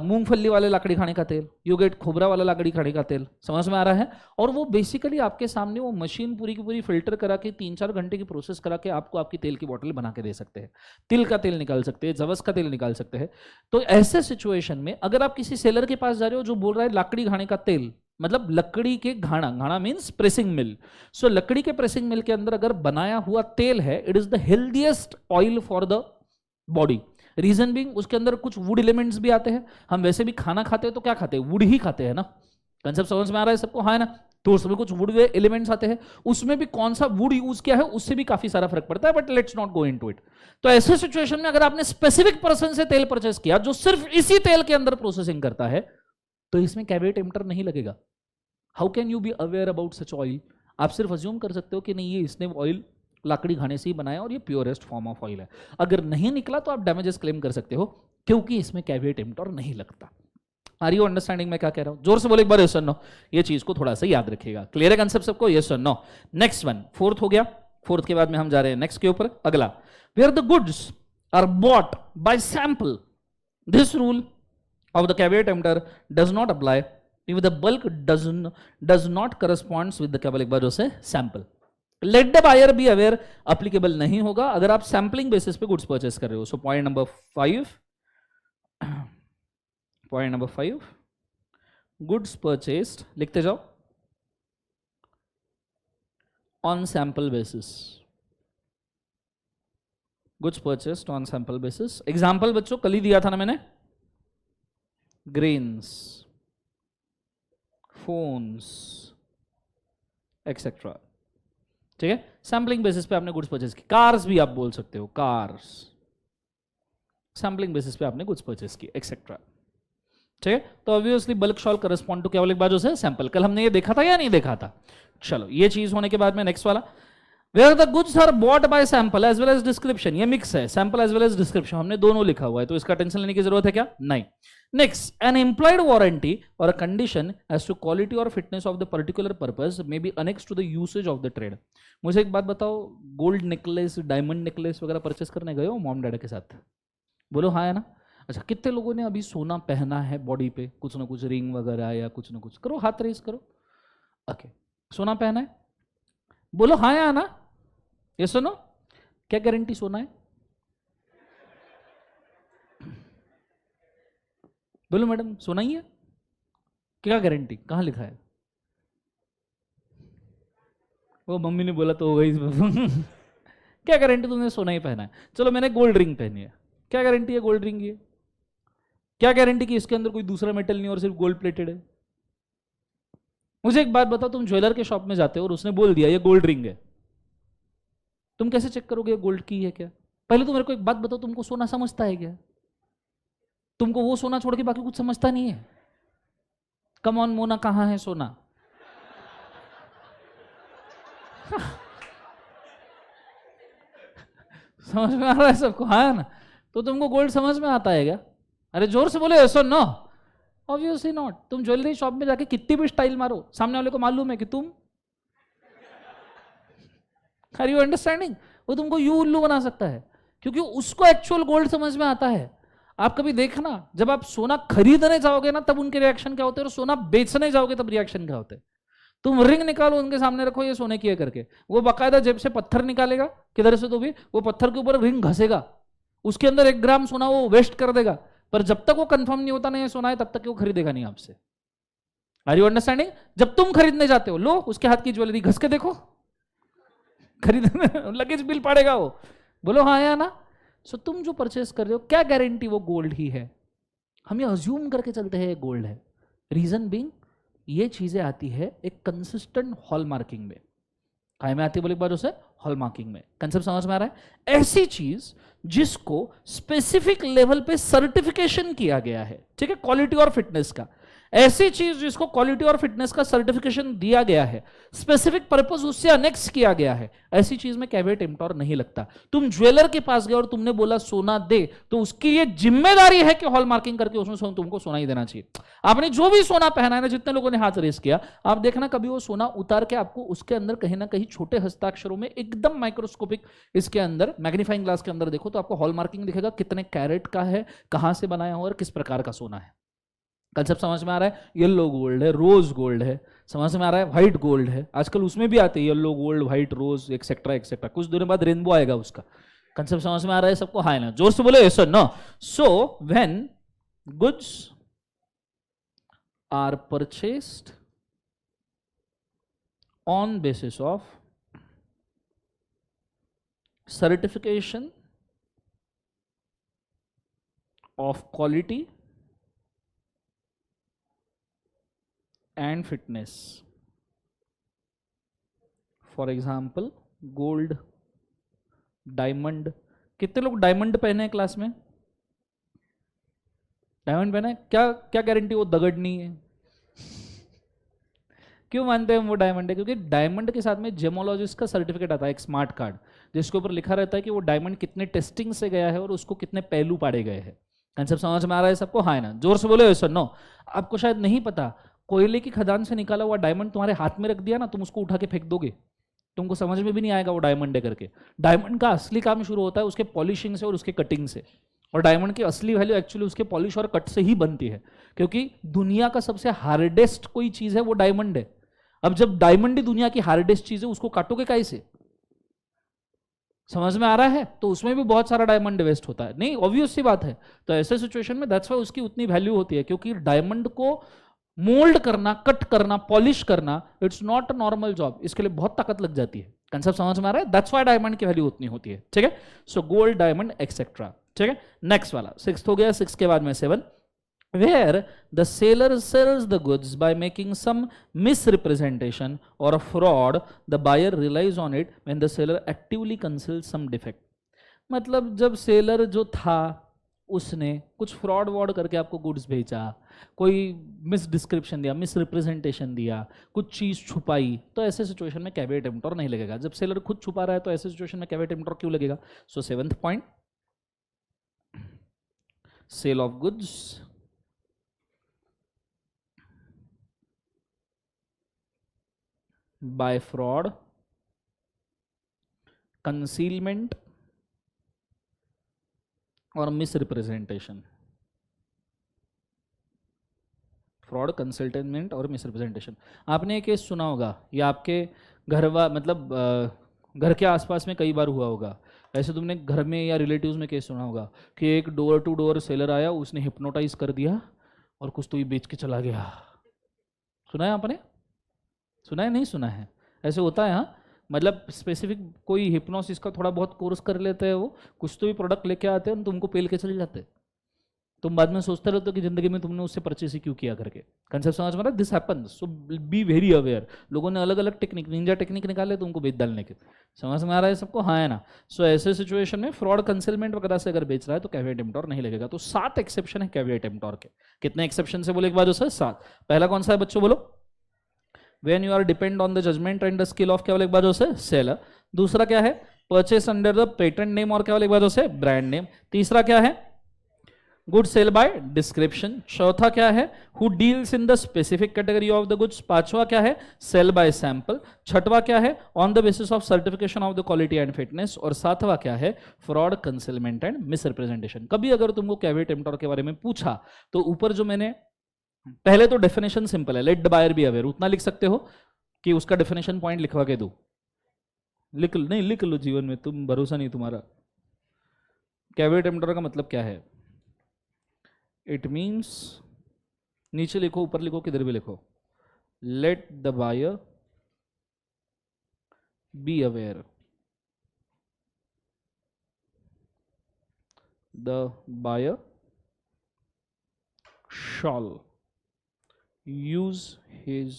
मूंगफली वाले लाकड़ी खाने का तेल, यू गेट खोबरा वाला लाकड़ी खाने का तेल, समझ में आ रहा है। और वो बेसिकली आपके सामने वो मशीन पूरी की पूरी फिल्टर करा के 3-4 घंटे की प्रोसेस करा के आपको आपकी तेल की बोतल बना के दे सकते हैं। तिल का तेल निकाल सकते हैं, जवस का तेल निकाल सकते हैं। तो ऐसे सिचुएशन में अगर आप किसी सेलर के पास जा रहे हो जो बोल रहा है लाकड़ी खाने का तेल, मतलब लकड़ी के घाना, घाना मीन्स प्रेसिंग मिल, सो लकड़ी के प्रेसिंग मिल के अंदर अगर बनाया हुआ तेल है, it is the healthiest oil for the body. Reason being उसके अंदर कुछ वुड एलिमेंट्स भी आते हैं। हम वैसे भी खाना खाते हैं तो क्या खाते हैं? वुड ही खाते हैं ना। कंसेप्ट समझ में आ रहा है सबको? हाँ है ना? तो उसमें कुछ वुड एलिमेंट्स आते हैं, उसमें भी कौन सा वुड यूज किया है उससे भी काफी सारा फर्क पड़ता है, but let's not go into it. तो ऐसे सिचुएशन में अगर आपने स्पेसिफिक पर्सन से तेल परचेस किया जो सिर्फ इसी तेल के अंदर प्रोसेसिंग करता है, तो इसमें कैविएट एम्प्टर नहीं लगेगा। How can you be aware about such oil? आप सिर्फ अज्यूम कर सकते हो कि नहीं, ये इसने ऑयल लाकड़ी खाने से ही बनाया और ये प्योरेस्ट फॉर्म ऑफ ऑयल है। अगर नहीं निकला तो आप डैमेजेस क्लेम कर सकते हो, क्योंकि इसमें कैविएट एम्प्टर नहीं लगता। आर यू अंडरस्टैंडिंग मैं क्या कह रहा हूं? जोर से बोले एक बार, यस और नो। ये चीज को थोड़ा सा याद रखिएगा। क्लियर है कंसेप्ट सबको? यस और नो। नेक्स्ट वन, फोर्थ हो गया। फोर्थ के बाद में हम जा रहे हैं नेक्स्ट के ऊपर, अगला, where the goods are bought by sample, this rule of the caveat emptor does not apply if the bulk does not corresponds with the क्या बोले एक बार जो से sample. Let the buyer be aware, applicable नहीं होगा अगर आप सैम्पलिंग बेसिस पे गुड्स परचेस कर रहे हो। सो पॉइंट नंबर 5, गुड्स परचेस्ड, लिखते जाओ on sample basis. Goods purchased on sample basis. Example बच्चों कल ही दिया था ना मैंने, ग्रेन्स, फोन्स एक्सेट्रा, ठीक है। सैम्पलिंग बेसिस पे आपने गुड्स परचेस की। कार्स भी आप बोल सकते हो, कार्स सैम्पलिंग बेसिस पे आपने गुड्स परचेस की एक्सेट्रा, ठीक है। तो obviously bulk shall correspond to क्या बोले बाजू से सैंपल। कल हमने ये देखा था या नहीं देखा था? चलो ये चीज होने के बाद में नेक्स्ट वाला, where the goods are bought by sample as well as description. ये मिक्स है, sample as well as description, हमने दोनों लिखा हुआ है, तो इसका टेंशन लेने की जरूरत है क्या? नहीं। नेक्स्ट, एन एम्प्लॉयड वारंटी और a condition as to quality और fitness of the particular purpose may be annexed to the usage of the trade. मुझे एक बात बताओ, गोल्ड नेकलेस, डायमंड नेकलेस वगैरह परचेस करने गए हो मॉम डैड के साथ? बोलो हाँ है ना? अच्छा, कितने लोगों ने अभी सोना पहना है बॉडी पे, कुछ ना कुछ रिंग वगैरह या कुछ ना कुछ? करो, हाथ रेस करो। ओके, सोना पहना है? बोलो हाँ या ना? ये सुनो, क्या गारंटी सोना है? बोलो मैडम, सोना ही है? क्या गारंटी, कहाँ लिखा है? वो मम्मी ने बोला तो हो गई इसमें। क्या गारंटी तुमने सोना ही पहना है? चलो मैंने गोल्ड रिंग पहनी है, क्या गारंटी है गोल्ड रिंग की? क्या गारंटी कि इसके अंदर कोई दूसरा मेटल नहीं और सिर्फ गोल्ड प्लेटेड है? मुझे एक बात बताओ, तुम ज्वेलर के शॉप में जाते हो और उसने बोल दिया ये गोल्ड रिंग है, तुम कैसे चेक करोगे ये गोल्ड की है क्या? पहले तो मेरे को एक बात बताओ, तुमको सोना समझता है क्या? तुमको वो सोना छोड़ के बाकी कुछ समझता नहीं है? कम ऑन मोना, कहाँ है सोना? समझ में आ रहा है सबको? हाँ ना? तो तुमको गोल्ड समझ में आता है क्या? अरे जोर से बोले ऐसा नो। Obviously not. तुम ज्वेलरी शॉप में जाके कितनी भी स्टाइल मारो, सामने वाले को मालूम है कि तुम, आर यू अंडरस्टैंडिंग? वो तुमको यू उल्लू बना सकता है, क्योंकि उसको एक्चुअल गोल्ड समझ में आता है। आप कभी देखना, जब आप सोना खरीदने जाओगे ना तब उनके रिएक्शन क्या होते हैं, और सोना बेचने जाओगे तब रिएक्शन क्या होते हैं। तुम रिंग निकालो उनके सामने, रखो ये सोने की है करके, वो बाकायदा जेब से पत्थर निकालेगा, किधर से तो भी वो पत्थर के ऊपर रिंग घसेगा, उसके अंदर 1 ग्राम सोना वो वेस्ट कर देगा, पर जब तक वो कंफर्म नहीं होता नहीं सोना है तब तक वो खरीदेगा नहीं आपसे। Are you understanding? जब तुम खरीदने जाते हो, लो उसके हाथ की ज्वेलरी घस के देखो, खरीदने लगेज बिल पड़ेगा वो, बोलो हाँ या ना। सो तुम जो परचेस कर रहे हो, क्या गारंटी वो गोल्ड ही है? हम ये अज्यूम करके चलते हैं गोल्ड है। रीजन बीइंग, ये चीजें आती है एक कंसिस्टेंट हॉल मार्किंग में। काय में आती है बोले एक बार उसे, हॉल मार्किंग में। कंसेप्ट समझ में आ रहा है? ऐसी चीज जिसको स्पेसिफिक लेवल पे सर्टिफिकेशन किया गया है, ठीक है, क्वालिटी और फिटनेस का, ऐसी चीज जिसको क्वालिटी और फिटनेस का सर्टिफिकेशन दिया गया है, स्पेसिफिक पर्पस उससे अनेक्स किया गया है, ऐसी चीज में कैविएट एम्प्टोर नहीं लगता। तुम ज्वेलर के पास गए और तुमने बोला सोना दे, तो उसकी ये जिम्मेदारी है कि हॉल मार्किंग करके उसमें तुमको सोना ही देना चाहिए। आपने जो भी सोना पहना है ना, जितने लोगों ने हाथ रेस किया, आप देखना कभी वो सोना उतार के आपको उसके अंदर कहीं ना कहीं छोटे हस्ताक्षरों में एकदम माइक्रोस्कोपिक, इसके अंदर मैग्नीफाइंग ग्लास के अंदर देखो तो आपको हॉल मार्किंग दिखेगा, कितने कैरेट का है, कहां से बनाया हुआ और किस प्रकार का सोना है। कंसेप्ट समझ में आ रहा है? येलो गोल्ड है, रोज गोल्ड है, समझ में आ रहा है? व्हाइट गोल्ड है, आजकल उसमें भी आते हैं येलो गोल्ड, व्हाइट रोज, एक्सेट्रा एक्सेट्रा, कुछ दिनों बाद रेनबो आएगा उसका। कंसेप्ट समझ में आ रहा है सबको? हाँ ना? जोर से बोलो यस और no. So when goods are purchased on basis of certification of quality and fitness, for example gold, diamond. कितने लोग डायमंड पहने हैं क्लास में? डायमंड पहना है? क्या क्या गारंटी वो दगड़ नहीं है? क्यों मानते हैं हम वो डायमंड है? क्योंकि डायमंड के साथ में जेमोलॉजिस्ट का सर्टिफिकेट आता है, एक स्मार्ट कार्ड, जिसके ऊपर लिखा रहता है कि वो डायमंड कितने टेस्टिंग से गया है और उसको कितने पहलू पाड़े गए हैं। कंसेप्ट समझ में आ रहा है सबको? हाँ ना? जोर से बोले सर। नो। आपको शायद नहीं पता, कोयले की खदान से निकाला हुआ डायमंड तुम्हारे हाथ में रख दिया ना, तुम उसको उठा के फेंक दोगे, तुमको समझ में भी नहीं आएगा वो डायमंड है करके। डायमंड का असली काम शुरू होता है उसके पॉलिशिंग से और उसके कटिंग से, और डायमंड की असली वैल्यू एक्चुअली उसके पॉलिश और कट से ही बनती है, क्योंकि दुनिया का सबसे हार्डेस्ट कोई चीज है वो डायमंड है। अब जब डायमंड ही दुनिया की हार्डेस्ट चीज है, उसको काटोगे कैसे? समझ में आ रहा है? तो उसमें भी बहुत सारा डायमंड वेस्ट होता है, नहीं ऑब्वियस सी बात है। तो ऐसे सिचुएशन में दैट्स व्हाई उसकी उतनी वैल्यू होती है, क्योंकि डायमंड को मोल्ड करना, कट करना, पॉलिश करना, it's not a normal job, इसके लिए बहुत ताकत लग जाती है। कंसेप्ट समझ में आ रहा है? दैट्स व्हाई डायमंड की वैल्यू उतनी होती है, ठीक है। सो गोल्ड, डायमंड एक्सेट्रा, ठीक है। नेक्स्ट वाला 6 हो गया, 6 के बाद में 7, where the seller sells the goods by making some misrepresentation or a fraud, the buyer relies on it when the seller actively conceals some defect। मतलब जब सेलर जो था उसने कुछ फ्रॉड वॉड करके आपको गुड्स भेजा, कोई मिस डिस्क्रिप्शन दिया, मिस रिप्रेजेंटेशन दिया, कुछ चीज़ छुपाई, तो ऐसे सिचुएशन में कैविएट एम्प्टोर नहीं लगेगा। जब सेलर खुद छुपा रहा है तो ऐसे सिचुएशन में कैविएट एम्प्टोर क्यों लगेगा? So 7th point, sale of goods by fraud, concealment और मिसरिप्रेजेंटेशन। फ्रॉड, कंसल्टेंटमेंट और मिसरिप्रेजेंटेशन। आपने एक केस सुना होगा, या आपके घर मतलब घर के आसपास में कई बार हुआ होगा। ऐसे तुमने घर में या रिलेटिव्स में केस सुना होगा कि एक डोर टू डोर सेलर आया, उसने हिप्नोटाइज कर दिया और कुछ तो ही बेच के चला गया। सुना है आपने? सुना है? नहीं सुना है? ऐसे होता है हाँ। मतलब स्पेसिफिक कोई हिप्नोसिस का थोड़ा बहुत कोर्स कर लेते हैं, वो कुछ तो भी प्रोडक्ट लेके आते हैं, तुमको पेल के चले जाते हैं। तुम बाद में सोचते रहते हो कि जिंदगी में तुमने उससे परचेस ही क्यों किया करके। कंसेप्ट समझ में रहा? This happens, so be very aware. लोगों ने अलग अलग टेक्निक, निंजा टेक्निक निकाले तुमको बेच डालने के। समझ में आ रहा है सबको? हाँ है ना? सो ऐसे सिचुएशन में फ्रॉड कंसेलमेंट वगैरह से अगर बेच रहा है तो कैविएट एम्प्टोर नहीं लगेगा। तो 7 एक्सेप्शन है कैविएट एम्प्टोर के। कितने एक्सेप्शन से बोले एक बार? सर 7। पहला कौन सा है बच्चों बोलो? When you are depend on the judgment and the skill of क्या बोले एक बार से सेलर। दूसरा क्या है? Purchase under the patent name और क्या बोले एक बार से ब्रांड नेम। तीसरा क्या है? Good sale by description. चौथा क्या है? Who deals in the specific category of the goods. पांचवा क्या है? Sale by sample. छठवा क्या है? On the basis of certification of the quality and fitness. और सातवा क्या है? Fraud, concealment and misrepresentation. कभी अगर तुमको कैविएट एम्प्टोर के बारे में पूछा तो ऊपर जो मैंने पहले तो डेफिनेशन सिंपल है, let the buyer be aware, उतना लिख सकते हो कि उसका डेफिनेशन पॉइंट लिखवा के दो। लिख लो जीवन में, तुम भरोसा नहीं तुम्हारा। कैविएट एम्प्टोर का मतलब क्या है? इट मीन्स, नीचे लिखो ऊपर लिखो किधर भी लिखो, let the buyer be aware, the buyer shall use his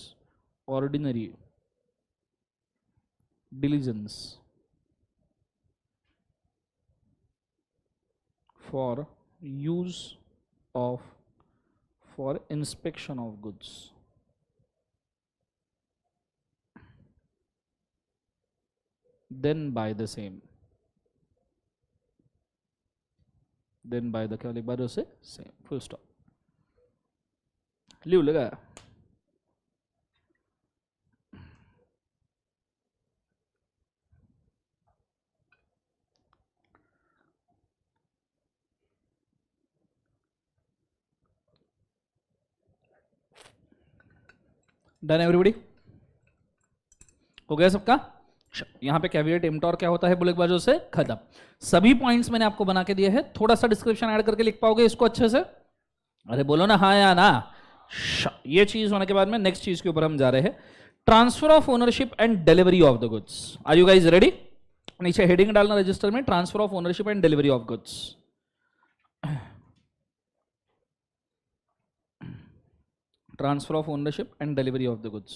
ordinary diligence for use of, for inspection of goods, then buy the same, then buy the क्या लिख बार उसे सेम, फुल स्टॉप। लिव लगाया। Done everybody? हो गया सबका? यहां पे caveat एम्प्टोर क्या होता है बोले एक बार जो से खत्म। सभी पॉइंट्स मैंने आपको बना के दिए हैं, थोड़ा सा डिस्क्रिप्शन ऐड करके लिख पाओगे इसको अच्छे से? अरे बोलो ना हाँ या ना। ये चीज होने के बाद में नेक्स्ट चीज के ऊपर हम जा रहे हैं, transfer of ownership and delivery of the goods. Are you guys ready? नीचे हेडिंग डालना रजिस्टर में, transfer of ownership and delivery of goods. Transfer of ownership and delivery of the goods,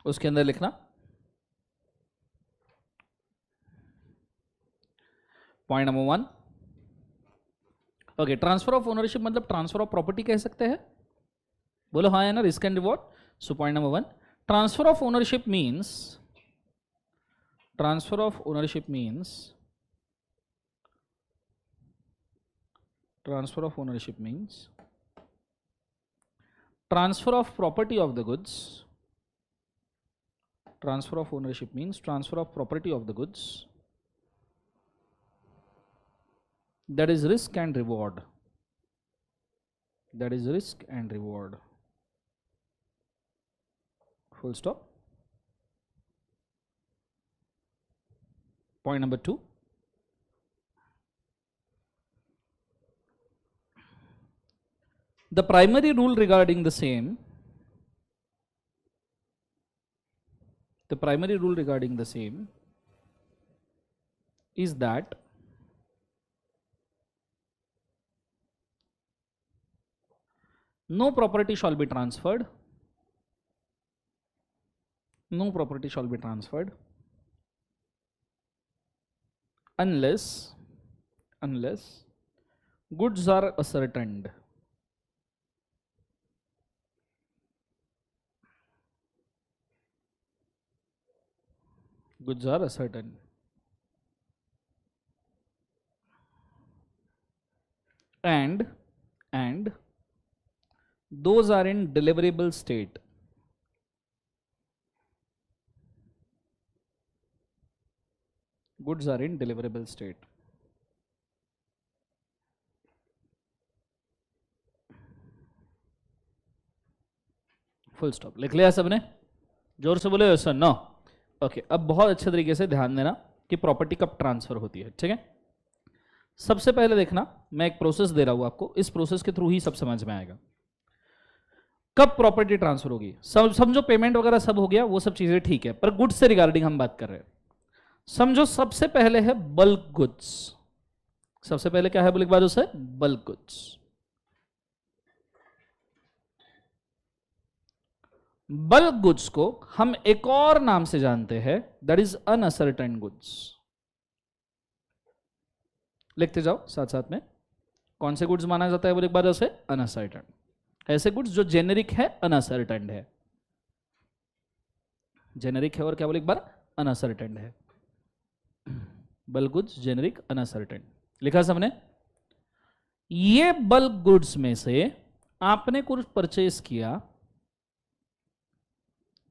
उसके अंदर लिखना point number 1। Okay, transfer of ownership मतलब transfer of property कह सकते हैं। बोलो हाँ है ना? Risk and reward. So point number 1, transfer of ownership means, transfer of ownership means, transfer of ownership means transfer of property of the goods, transfer of ownership means transfer of property of the goods, that is risk and reward, that is risk and reward, full stop। Point number 2, the primary rule regarding the same, the primary rule regarding the same is that no property shall be transferred, no property shall be transferred unless goods are ascertained, goods are ascertained, and those are in deliverable state, goods are in deliverable state। Full stop. लिख लिया सबने? जोर से बोले sir no. Okay, अब बहुत अच्छे तरीके से ध्यान देना कि प्रॉपर्टी कब ट्रांसफर होती है, ठीक है। सबसे पहले देखना, मैं एक प्रोसेस दे रहा हूं आपको, इस प्रोसेस के थ्रू ही सब समझ में आएगा कब प्रॉपर्टी ट्रांसफर होगी। सब समझो, पेमेंट वगैरह सब हो गया, वो सब चीजें ठीक है, पर गुड्स से रिगार्डिंग हम बात कर रहे हैं। समझो सबसे पहले है बल्क गुड्स। सबसे पहले क्या है बोले एक बार उसे, बल्क गुड्स। बल्क गुड्स को हम एक और नाम से जानते हैं, दैट इज अनअसर्टेन गुड्स। लिखते जाओ साथ साथ में, कौन से गुड्स माना जाता है बोले एक बार उसे, अनअसर्टेन। ऐसे गुड्स जो जेनेरिक है, अनअसर्टेन है। जेनेरिक है और क्या बोले एक बार, अनअसर्टेन है। बल्क गुड्स जेनेरिक अनअसर्टेन, लिखा सबने। ये बल्क गुड्स में से आपने कुछ परचेस किया,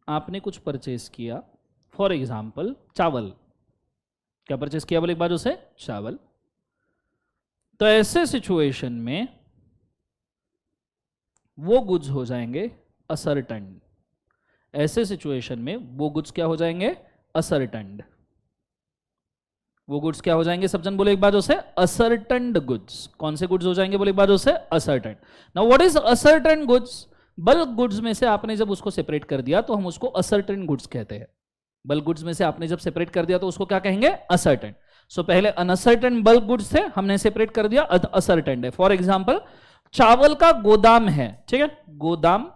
आपने कुछ परचेस किया, फॉर एग्जाम्पल चावल। क्या परचेस किया बोले एक बार उसे, चावल। तो ऐसे सिचुएशन में वो गुड्स हो जाएंगे असर्टेंड। ऐसे सिचुएशन में वो गुड्स क्या हो जाएंगे, असर्टेंड। वो गुड्स क्या हो जाएंगे, सब जन बोले एक बार उसे, असर्टेंड गुड्स। कौन से गुड्स हो जाएंगे बोले एक बार उसे, ascertained. Now what is ascertained goods? Bulk goods में से आपने जब उसको सेपरेट कर दिया तो हम उसको असर्टेंड गुड्स कहते हैं। बल्क गुड्स में से आपने जब सेपरेट कर दिया तो उसको क्या कहेंगे, असर्टेंड। सो पहले अनअसर्टेन बल्क गुड्स थे, हमने सेपरेट कर दिया, असर्टेंड है। फॉर एग्जांपल चावल का गोदाम है, ठीक है, गोदाम।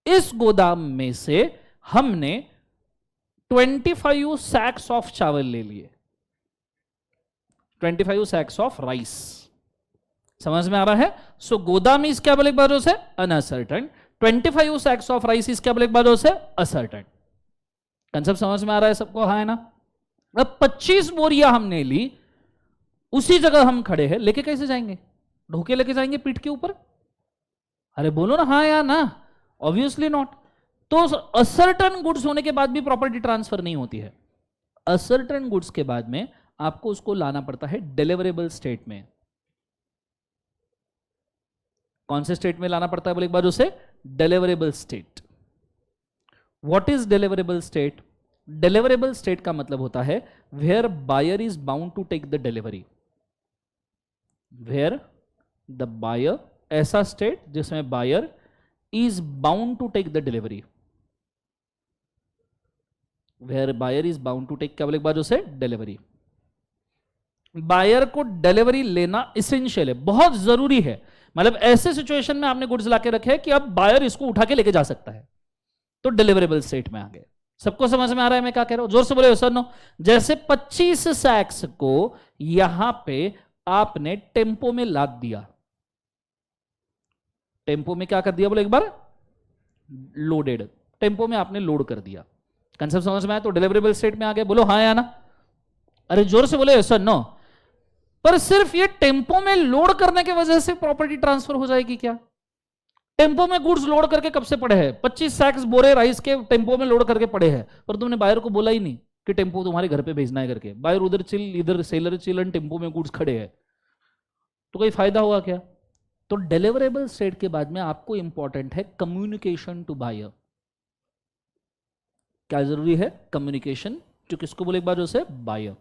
इस गोदाम में से हमने 25 सैक्स ऑफ चावल ले लिए, 25 सैक्स ऑफ राइस। समझ में आ रहा है? सो गोदाम इज क्या बोले एक बार से, अनअसर्टेन। 25 सैक्स ऑफ राइस इज क्या बोले एक बार से, असर्टेन। कंसेप्ट समझ में आ रहा है सबको? हाँ है ना। अब 25 बोरिया हमने ली, उसी जगह हम खड़े हैं, लेके कैसे जाएंगे? ढोके लेके जाएंगे पीठ के ऊपर? अरे बोलो ना हाँ या ना। Obviously not. तो असर्टेन गुड्स होने के बाद भी प्रॉपर्टी ट्रांसफर नहीं होती है। असर्टेन गुड्स के बाद में आपको उसको लाना पड़ता है डिलीवरेबल स्टेट में। कौन से स्टेट में लाना पड़ता है बोले एक बार उसे, deliverable state. What is deliverable state? Deliverable state का मतलब होता है where buyer is bound to take the delivery. Where the buyer, ऐसा स्टेट जिसमें buyer is bound to take the delivery. Where buyer is bound to take क्या बोले एक बार उसे, डिलीवरी। बायर को डिलीवरी लेना इसेंशियल है, बहुत जरूरी है। मतलब ऐसे सिचुएशन में आपने गुड्स लाके रखे कि अब बायर इसको उठा के लेके जा सकता है, तो डिलीवरेबल स्टेट में आ गए। सबको समझ में आ रहा है मैं क्या कह रहा हूं? जोर से बोले सर नो। जैसे 25 सैक्स को यहां पे आपने टेम्पो में लाद दिया। टेम्पो में क्या कर दिया बोले एक बार, लोडेड। टेम्पो में आपने लोड कर दिया। कंसेप्ट समझ में आया? तो डिलीवरेबल स्टेट में आ गए। बोलो हाँ या ना। अरे जोर से बोले सर नो। पर सिर्फ ये टेम्पो में लोड करने की वजह से प्रॉपर्टी ट्रांसफर हो जाएगी क्या? टेम्पो में गुड्स लोड करके कब से पड़े हैं? 25 सैक्स बोरे राइस के टेम्पो में लोड करके पड़े हैं, पर तुमने बायर को बोला ही नहीं कि टेम्पो तुम्हारे घर पे भेजना है करके। बायर उधर चिल, इधर सेलर चिल, एंड टेम्पो में गुड्स खड़े हैं, तो कोई फायदा हुआ क्या? तो डिलीवरेबल स्टेट के बाद में आपको इंपॉर्टेंट है कम्युनिकेशन टू बायर। क्या जरूरी है? कम्युनिकेशन टू किसको बोले एक बार उसे, बायर।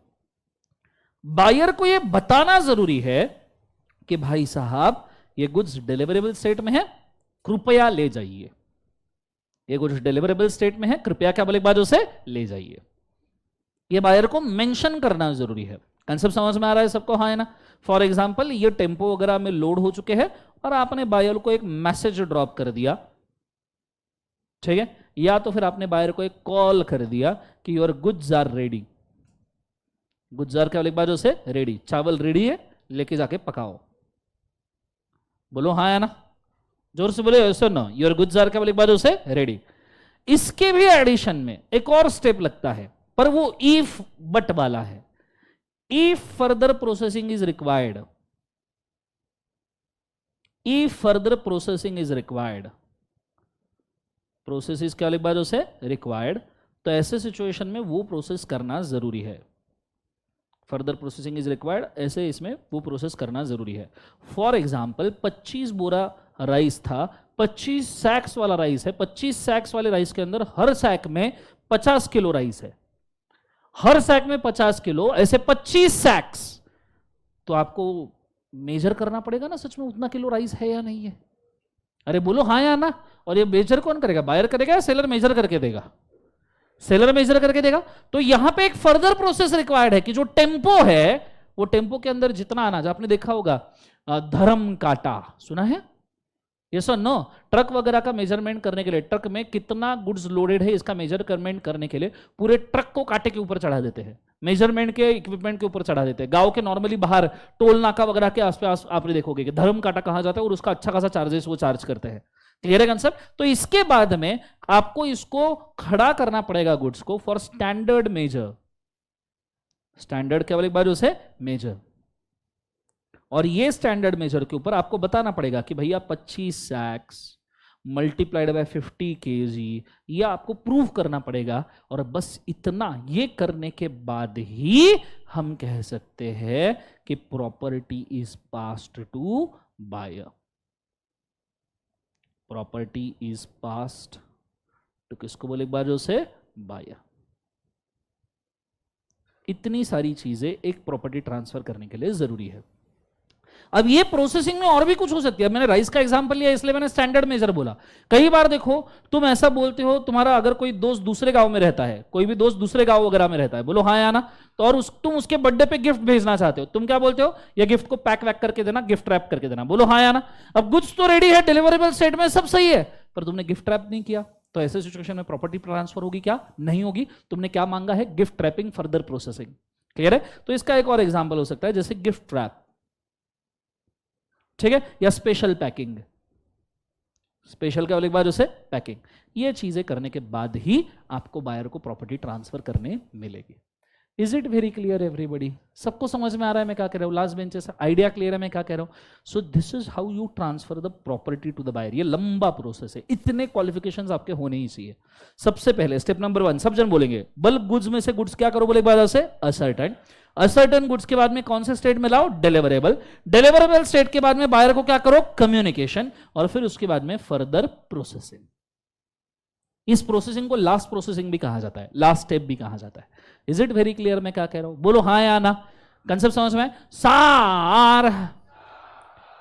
बायर को यह बताना जरूरी है कि भाई साहब ये गुड्स डिलीवरेबल स्टेट में है, कृपया ले जाइए। ये गुड्स डिलीवरेबल स्टेट में है, कृपया क्या बोले एक बार उसे, ले जाइए। ये बायर को मेंशन करना जरूरी है। कंसेप्ट समझ में आ रहा है सबको? हाँ है ना। फॉर एग्जांपल ये टेम्पो वगैरह में लोड हो चुके हैं और आपने बायर को एक मैसेज ड्रॉप कर दिया, ठीक है, या तो फिर आपने बायर को एक कॉल कर दिया कि your goods are ready. Goods are क्या बोले एक बार उसे, रेडी। चावल रेडी है, लेके जाके पकाओ। बोलो हाँ या ना। जोर से बोले sir no. Your goods are क्या बोले एक बार उसे, रेडी। इसके भी एडिशन में एक और स्टेप लगता है, पर वो इफ बट वाला है। If further processing is required, if further processing is required, process is क्या बोले एक बार उसे, रिक्वायर्ड, तो ऐसे सिचुएशन में वो प्रोसेस करना जरूरी है। फर्दर प्रोसेसिंग इज रिक्वायर्ड, ऐसे इसमें वो प्रोसेस करना जरूरी है। फॉर एग्जाम्पल 25 बोरा राइस था, 25 सैक्स वाला राइस है, 25 सैक्स वाले राइस के अंदर हर सैक में 50 किलो राइस है, हर सैक में 50 किलो, ऐसे 25 सैक्स, तो आपको मेजर करना पड़ेगा ना सच में उतना किलो राइस है या नहीं है। अरे बोलो हाँ या ना। और ये मेजर कौन करेगा, बायर करेगा या सेलर मेजर करके देगा? सेलर मेजर करके देगा। तो यहां पे एक फर्दर प्रोसेस रिक्वायर्ड है कि जो टेम्पो है, वो टेम्पो के अंदर जितना अनाज, आपने देखा होगा धर्म काटा, सुना है? ये सो नो, ट्रक वगैरह का मेजरमेंट करने के लिए, ट्रक में कितना गुड्स लोडेड है इसका मेजरमेंट करने के लिए पूरे ट्रक को कांटे के ऊपर चढ़ा देते हैं, मेजरमेंट के इक्विपमेंट के ऊपर चढ़ा देते हैं। गांव के नॉर्मली बाहर टोल नाका वगैरह के आसपास आपने देखोगे कि धर्म काटा कहा जाता है और उसका अच्छा खासा चार्जेस वो चार्ज करते हैं। क्लियर है कंसेप्ट? तो इसके बाद में आपको इसको खड़ा करना पड़ेगा गुड्स को फॉर स्टैंडर्ड मेजर, स्टैंडर्ड केवल एक बार उसे मेजर, और ये स्टैंडर्ड मेजर के ऊपर आपको बताना पड़ेगा कि भैया 25 सैक्स मल्टीप्लाइड बाय 50 केजी, ये आपको प्रूव करना पड़ेगा। और बस इतना ये करने के बाद ही हम कह सकते हैं कि property is passed to buyer, property is passed to किसको बोले एक बार जो से, बायर। इतनी सारी चीजें एक प्रॉपर्टी ट्रांसफर करने के लिए जरूरी है। अब ये प्रोसेसिंग में और भी कुछ हो सकती है। मैंने राइस का एग्जांपल लिया इसलिए मैंने स्टैंडर्ड मेजर बोला। कई बार देखो तुम ऐसा बोलते हो, तुम्हारा अगर कोई दोस्त दूसरे गांव में रहता है, कोई भी दोस्त दूसरे गांव वगैरह में रहता है, बोलो हाँ या ना, तो और तुम उसके बर्थडे पे गिफ्ट भेजना चाहते हो, तुम क्या बोलते हो, ये गिफ्ट को पैक वैक करके देना, गिफ्ट रैप करके देना, बोलो हाँ या ना। अब गुड्स तो रेडी है, डिलीवरेबल स्टेट में सब सही है, पर तुमने गिफ्ट रैप नहीं किया, तो ऐसे सिचुएशन में प्रॉपर्टी ट्रांसफर होगी क्या? नहीं होगी। तुमने क्या मांगा है? Gift wrapping further processing. Clear है? तो इसका एक और एग्जांपल हो सकता है जैसे गिफ्ट रैप, ठीक है, या स्पेशल पैकिंग, स्पेशल का एक बार उसे पैकिंग। ये चीजें करने के बाद ही आपको बायर को प्रॉपर्टी ट्रांसफर करने मिलेगी। Is it very clear everybody? सबको समझ में आ रहा है मैं क्या कह रहा हूं? लास्ट बेंचेस आइडिया क्लियर है मैं क्या कह रहा हूं? So this is how you transfer the property to the buyer. ये लंबा प्रोसेस है, इतने क्वालिफिकेशंस आपके होने ही चाहिए। सबसे पहले स्टेप नंबर 1, सब जन बोलेंगे बल्क गुड्स में से गुड्स क्या करो बोले एक बार से, असर्टेन। असर्टेन गुड्स के बाद में कौन से स्टेट में लाओ? डिलीवरेबल। डिलीवरेबल स्टेट के बाद में बायर को क्या करो? कम्युनिकेशन। और फिर उसके बाद में फर्दर प्रोसेसिंग। इस प्रोसेसिंग को लास्ट प्रोसेसिंग भी कहा जाता है, लास्ट स्टेप भी कहा जाता है। इज इट वेरी क्लियर मैं क्या कह रहा हूं? बोलो हाँ या ना। कंसेप्ट समझ में? सार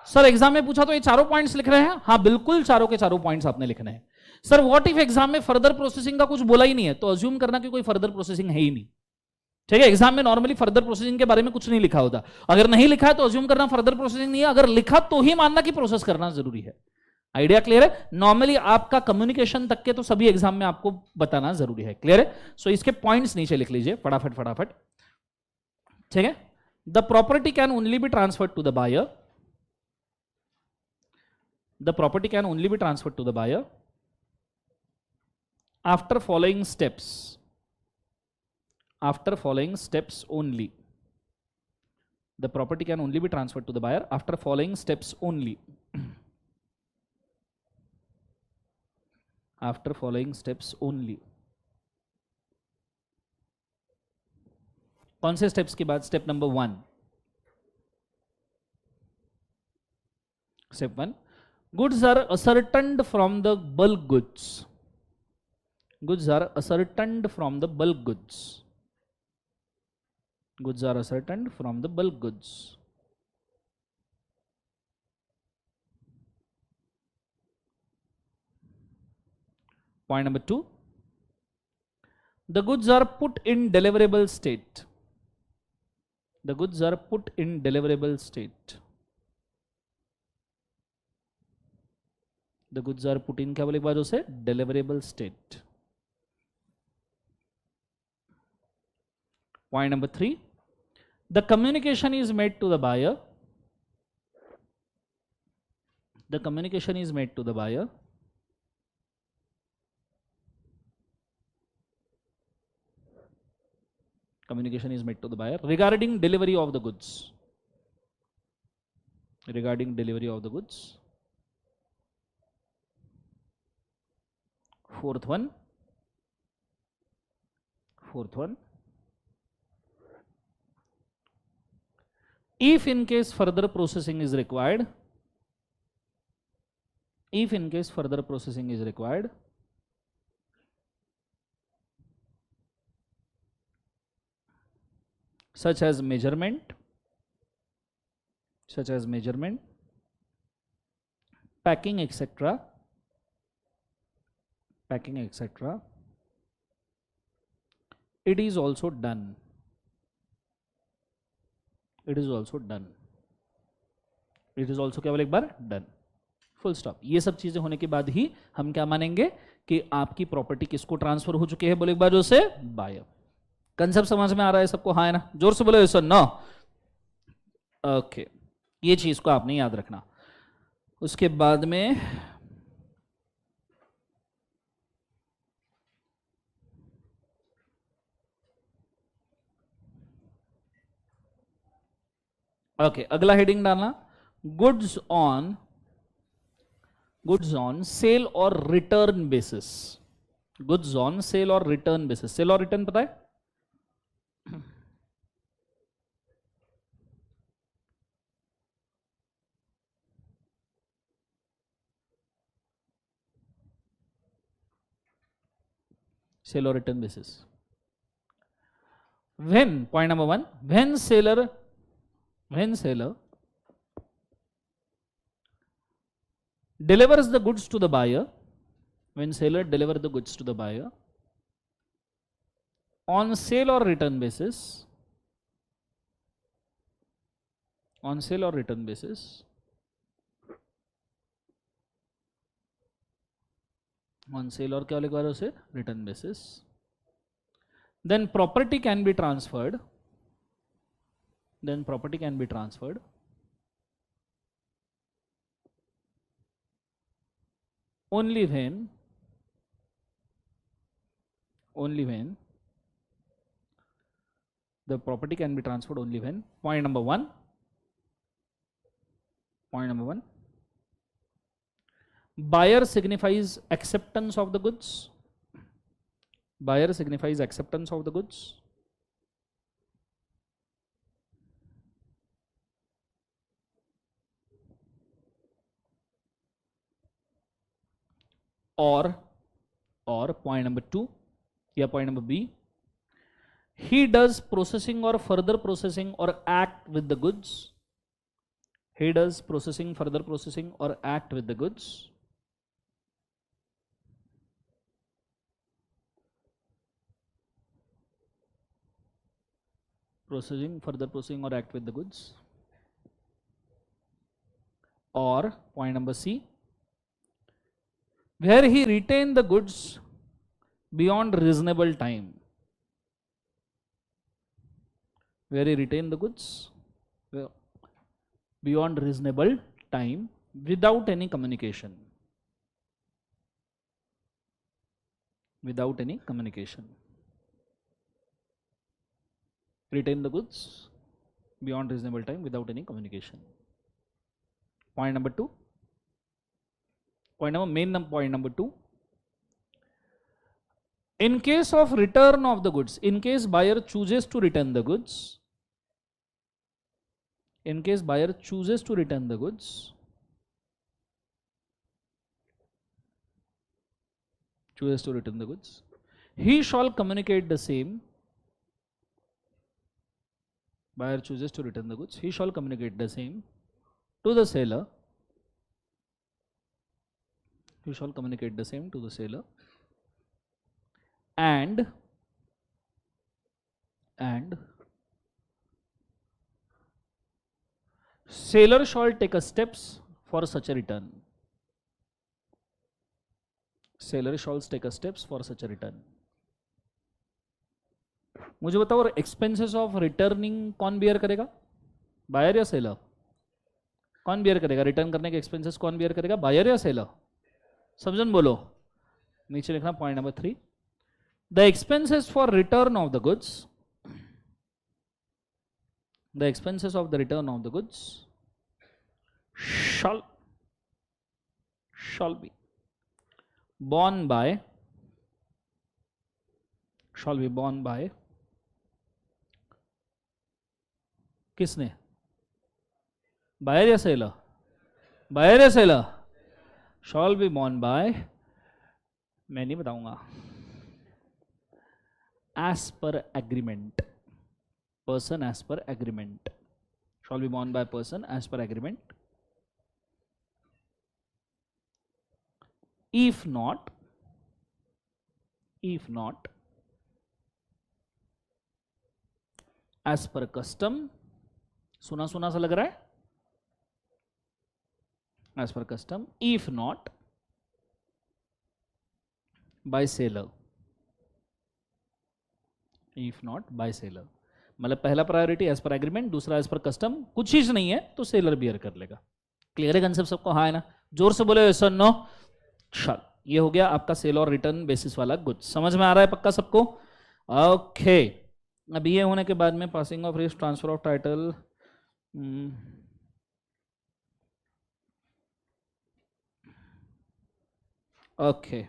सर एग्जाम में पूछा तो ये चारों पॉइंट्स लिख रहे हैं? हाँ बिल्कुल, चारों के चारों पॉइंट्स आपने लिखने हैं। सर व्हाट इफ एग्जाम में फर्दर प्रोसेसिंग का कुछ बोला ही नहीं है, तो अज्यूम करना कि कोई फर्दर प्रोसेसिंग है ही नहीं। ठीक है, एग्जाम में नॉर्मली फर्दर प्रोसेसिंग के बारे में कुछ नहीं लिखा होता। अगर नहीं लिखा है तो अज्यूम करना फर्दर प्रोसेसिंग नहीं है, अगर लिखा तो ही मानना कि प्रोसेस करना जरूरी है। आइडिया क्लियर है? नॉर्मली आपका कम्युनिकेशन तक के तो सभी एग्जाम में आपको बताना जरूरी है। क्लियर है? सो इसके पॉइंट्स नीचे लिख लीजिए फटाफट फटाफट। ठीक है, the property can only be transferred to the buyer, the property can only be transferred to the buyer after following steps, after following steps only. The property can only be transferred to the buyer after following steps only. After following steps only. कौन से steps के बाद? Step number 1, step 1, goods are ascertained from the bulk goods. Goods are ascertained from the bulk goods. Goods are ascertained from the bulk goods. Point number 2, the goods are put in deliverable state. The goods are put in deliverable state. The goods are put in क्या बोले एक बार उसे? deliverable state. Point number 3, the communication is made to the buyer. The communication is made to the buyer communication is made to the buyer regarding delivery of the goods. Regarding delivery of the goods. Fourth one, if in case further processing is required, if in case further processing is required, such as measurement, packing, etc., it is also done. It is also क्या बोले एक बार, done, full stop. ये सब चीजें होने के बाद ही हम क्या मानेंगे कि आपकी प्रॉपर्टी किसको ट्रांसफर हो चुकी है, बोले एक बार जो से बायर। कंसेप्ट समझ में आ रहा है सबको, हाँ है ना? जोर से बोलो सर, नो। ओके, ये चीज को आपने याद रखना। उसके बाद में ओके, अगला हेडिंग डालना, गुड्स ऑन सेल और return basis. Goods on sale और रिटर्न बेसिस। सेल और रिटर्न पता है? सेल और return basis. When, point number 1, when seller delivers the goods to the buyer, when seller delivers the goods to the buyer on sale or return basis, on sale or return basis, on sale और क्या लिखवा रहे हो उसे, return basis, then property can be transferred, then property can be transferred only when the property can be transferred only when, point number one, buyer signifies acceptance of the goods, buyer signifies acceptance of the goods, or point number 2 या point number B, he does processing or further processing or act with the goods, he does processing, further processing or act with the goods processing, further processing or act with the goods, or point number C, where he retain the goods beyond reasonable time, where he retain the goods beyond reasonable time without any communication, without any communication, retain the goods beyond reasonable time without any communication. Point number 2, point number 2, in case of return of the goods, in case buyer chooses to return the goods, in case buyer chooses to return the goods, he shall communicate the same, buyer chooses to return the goods, he shall communicate the same to the seller, he shall communicate the same to the seller, and seller shall take a steps for such a return, seller shall take a steps for such a return. मुझे बताओ, और expenses of returning कौन beer करेगा, buyer या seller? कौन beer करेगा return करने के एक्सपेंसेस, कौन बियर करेगा, बायर या सेलर? समझन बोलो। नीचे लिखना point number 3, the expenses for return of the goods, the expenses of the return of the goods shall be borne by किसने, बायर या सेलर? बायर या seller? Shall be borne by, मैं नहीं बताऊंगा, as per agreement, person as per agreement, shall be borne by person as per agreement, if not as per custom, सुना सुना सा लग रहा है, as per custom, if not by seller, if not by seller, मतलब पहला priority as per agreement, दूसरा as per custom, कुछ चीज नहीं है तो सेलर बियर कर लेगा। क्लियर है कंसेप्ट सबको? हाँ है ना? जोर से बोले सर नो। चल, ये हो गया आपका सेल और रिटर्न बेसिस वाला गुड्स। समझ में आ रहा है पक्का सबको? ओके। अब ये होने के बाद में passing of risk, transfer of title, okay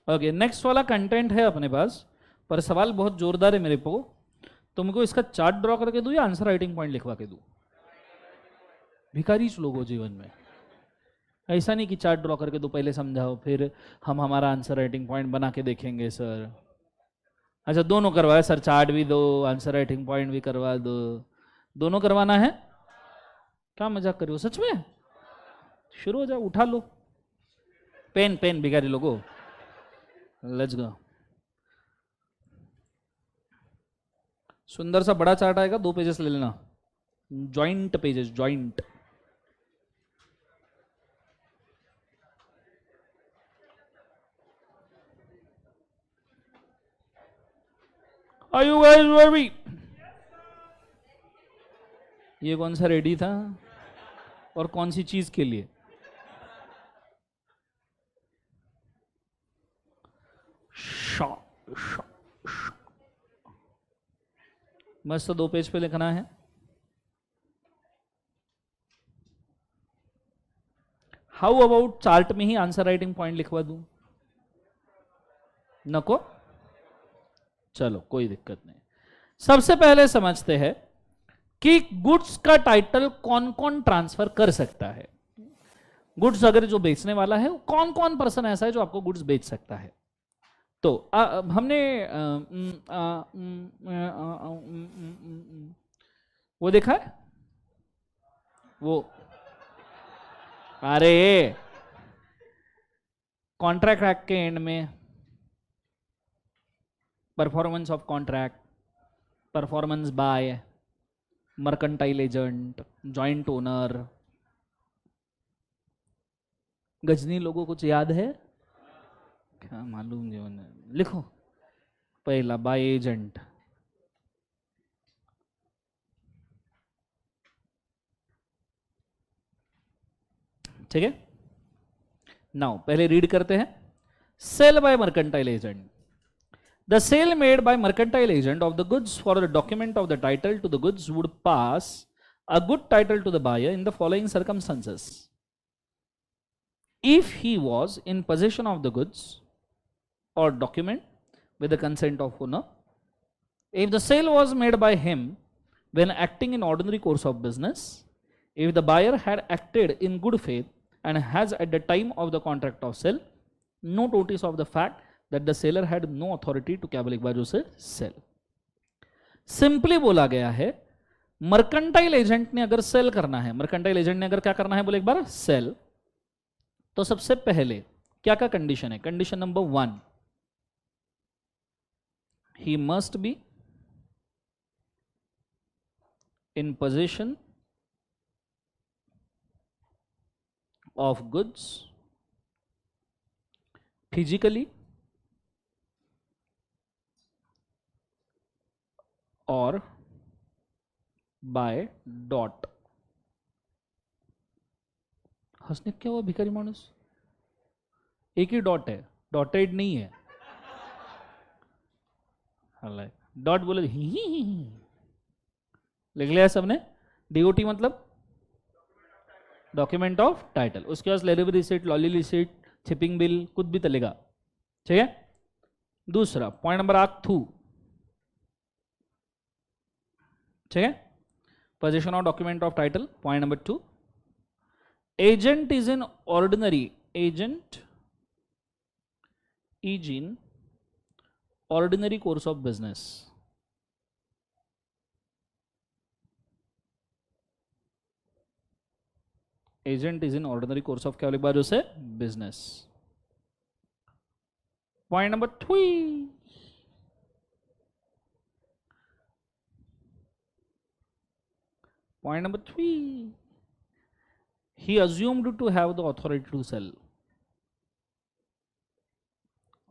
okay, next वाला कंटेंट है अपने पास, पर सवाल बहुत जोरदार है मेरे को। तुमको इसका चार्ट ड्रॉ करके दूं या आंसर राइटिंग पॉइंट लिखवा के दूं? भिखारी लोग हो जीवन में, ऐसा नहीं कि चार्ट ड्रॉ करके दो, पहले समझाओ फिर हम हमारा आंसर राइटिंग पॉइंट बना के देखेंगे सर। अच्छा, दोनों करवाए सर, चार्ट भी दो, आंसर राइटिंग पॉइंट भी करवा दो, दोनों करवाना है? क्या मजाक कर रहे हो सच में? शुरू हो जाओ, उठा लो पेन, पेन भिखारी लोगों, लेट्स गो। सुंदर सा बड़ा चार्ट आएगा, 2 पेजेस ले लेना, joint pages, joint. Are you guys ready? ये कौन सा रेडी था और कौन सी चीज के लिए? मस्त 2 पेज पे लिखना है। हाउ अबाउट चार्ट में ही आंसर राइटिंग पॉइंट लिखवा दूं? नको? चलो कोई दिक्कत नहीं। सबसे पहले समझते हैं कि गुड्स का टाइटल कौन कौन ट्रांसफर कर सकता है। गुड्स अगर जो बेचने वाला है, कौन कौन पर्सन ऐसा है जो आपको गुड्स बेच सकता है। तो हमने वो देखा है, वो अरे कॉन्ट्रैक्ट एक्ट के एंड में performance of contract, performance by, mercantile agent, joint owner. Ghajini लोगों कुछ याद है? क्या मालूम जीवन में, लिखो। पहला बाय एजेंट, ठीक है। नाउ पहले रीड करते हैं। Sale by mercantile agent, the sale made by mercantile agent of the goods for the document of the title to the goods would pass a good title to the buyer in the following circumstances: if he was in possession of the goods or document with the consent of owner, if the sale was made by him when acting in ordinary course of business, if the buyer had acted in good faith and has at the time of the contract of sale no notice of the fact that the seller had no authority to, क्या बोले एक बार जो से, cell. Simply बोला गया है, mercantile agent ने अगर सेल करना है, मर्केंटाइल एजेंट ने अगर क्या करना है बोले एक बार, सेल, तो सबसे पहले क्या क्या कंडीशन है? Condition number 1, he must be in position of goods physically और बाय डॉट। हंसने क्या हुआ भिखारी मानुस? एक ही डॉट है, डॉटेड नहीं है। डॉट बोले ही। लिख लिया सबने? डीओटी मतलब डॉक्यूमेंट ऑफ टाइटल। उसके बाद लेलेबल receipt, lorry receipt, shipping bill, कुछ भी चलेगा, ठीक है। दूसरा पॉइंट नंबर 2, ठीक है, position of document of title. Point number 2, agent is in ordinary, agent is in ordinary course of business. Agent is in ordinary course of क्या लिखा उसे? Business. Point number 3, point number 3, he assumed to have the authority to sell,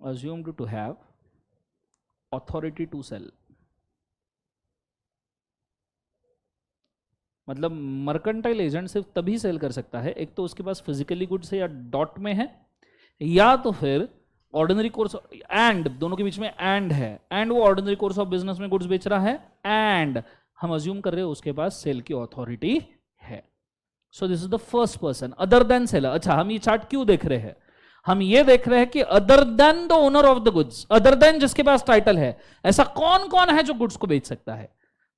assumed to have authority to sell। मतलब mercantile agent सिर्फ तभी cell कर सकता है, एक तो उसके पास फिजिकली गुड्स है या डॉट में है, या तो फिर ऑर्डिनरी कोर्स, एंड दोनों के बीच में एंड है, एंड वो ऑर्डिनरी कोर्स ऑफ बिजनेस में गुड्स बेच रहा है, एंड हम अज्यूम कर रहे हैं उसके पास सेल की अथॉरिटी है। So this is the first person other than seller. अच्छा, हम ये चार्ट क्यों देख रहे हैं? हम ये देख रहे हैं कि other than the owner of the goods, other than जिसके पास टाइटल है, ऐसा कौन कौन है जो गुड्स को बेच सकता है?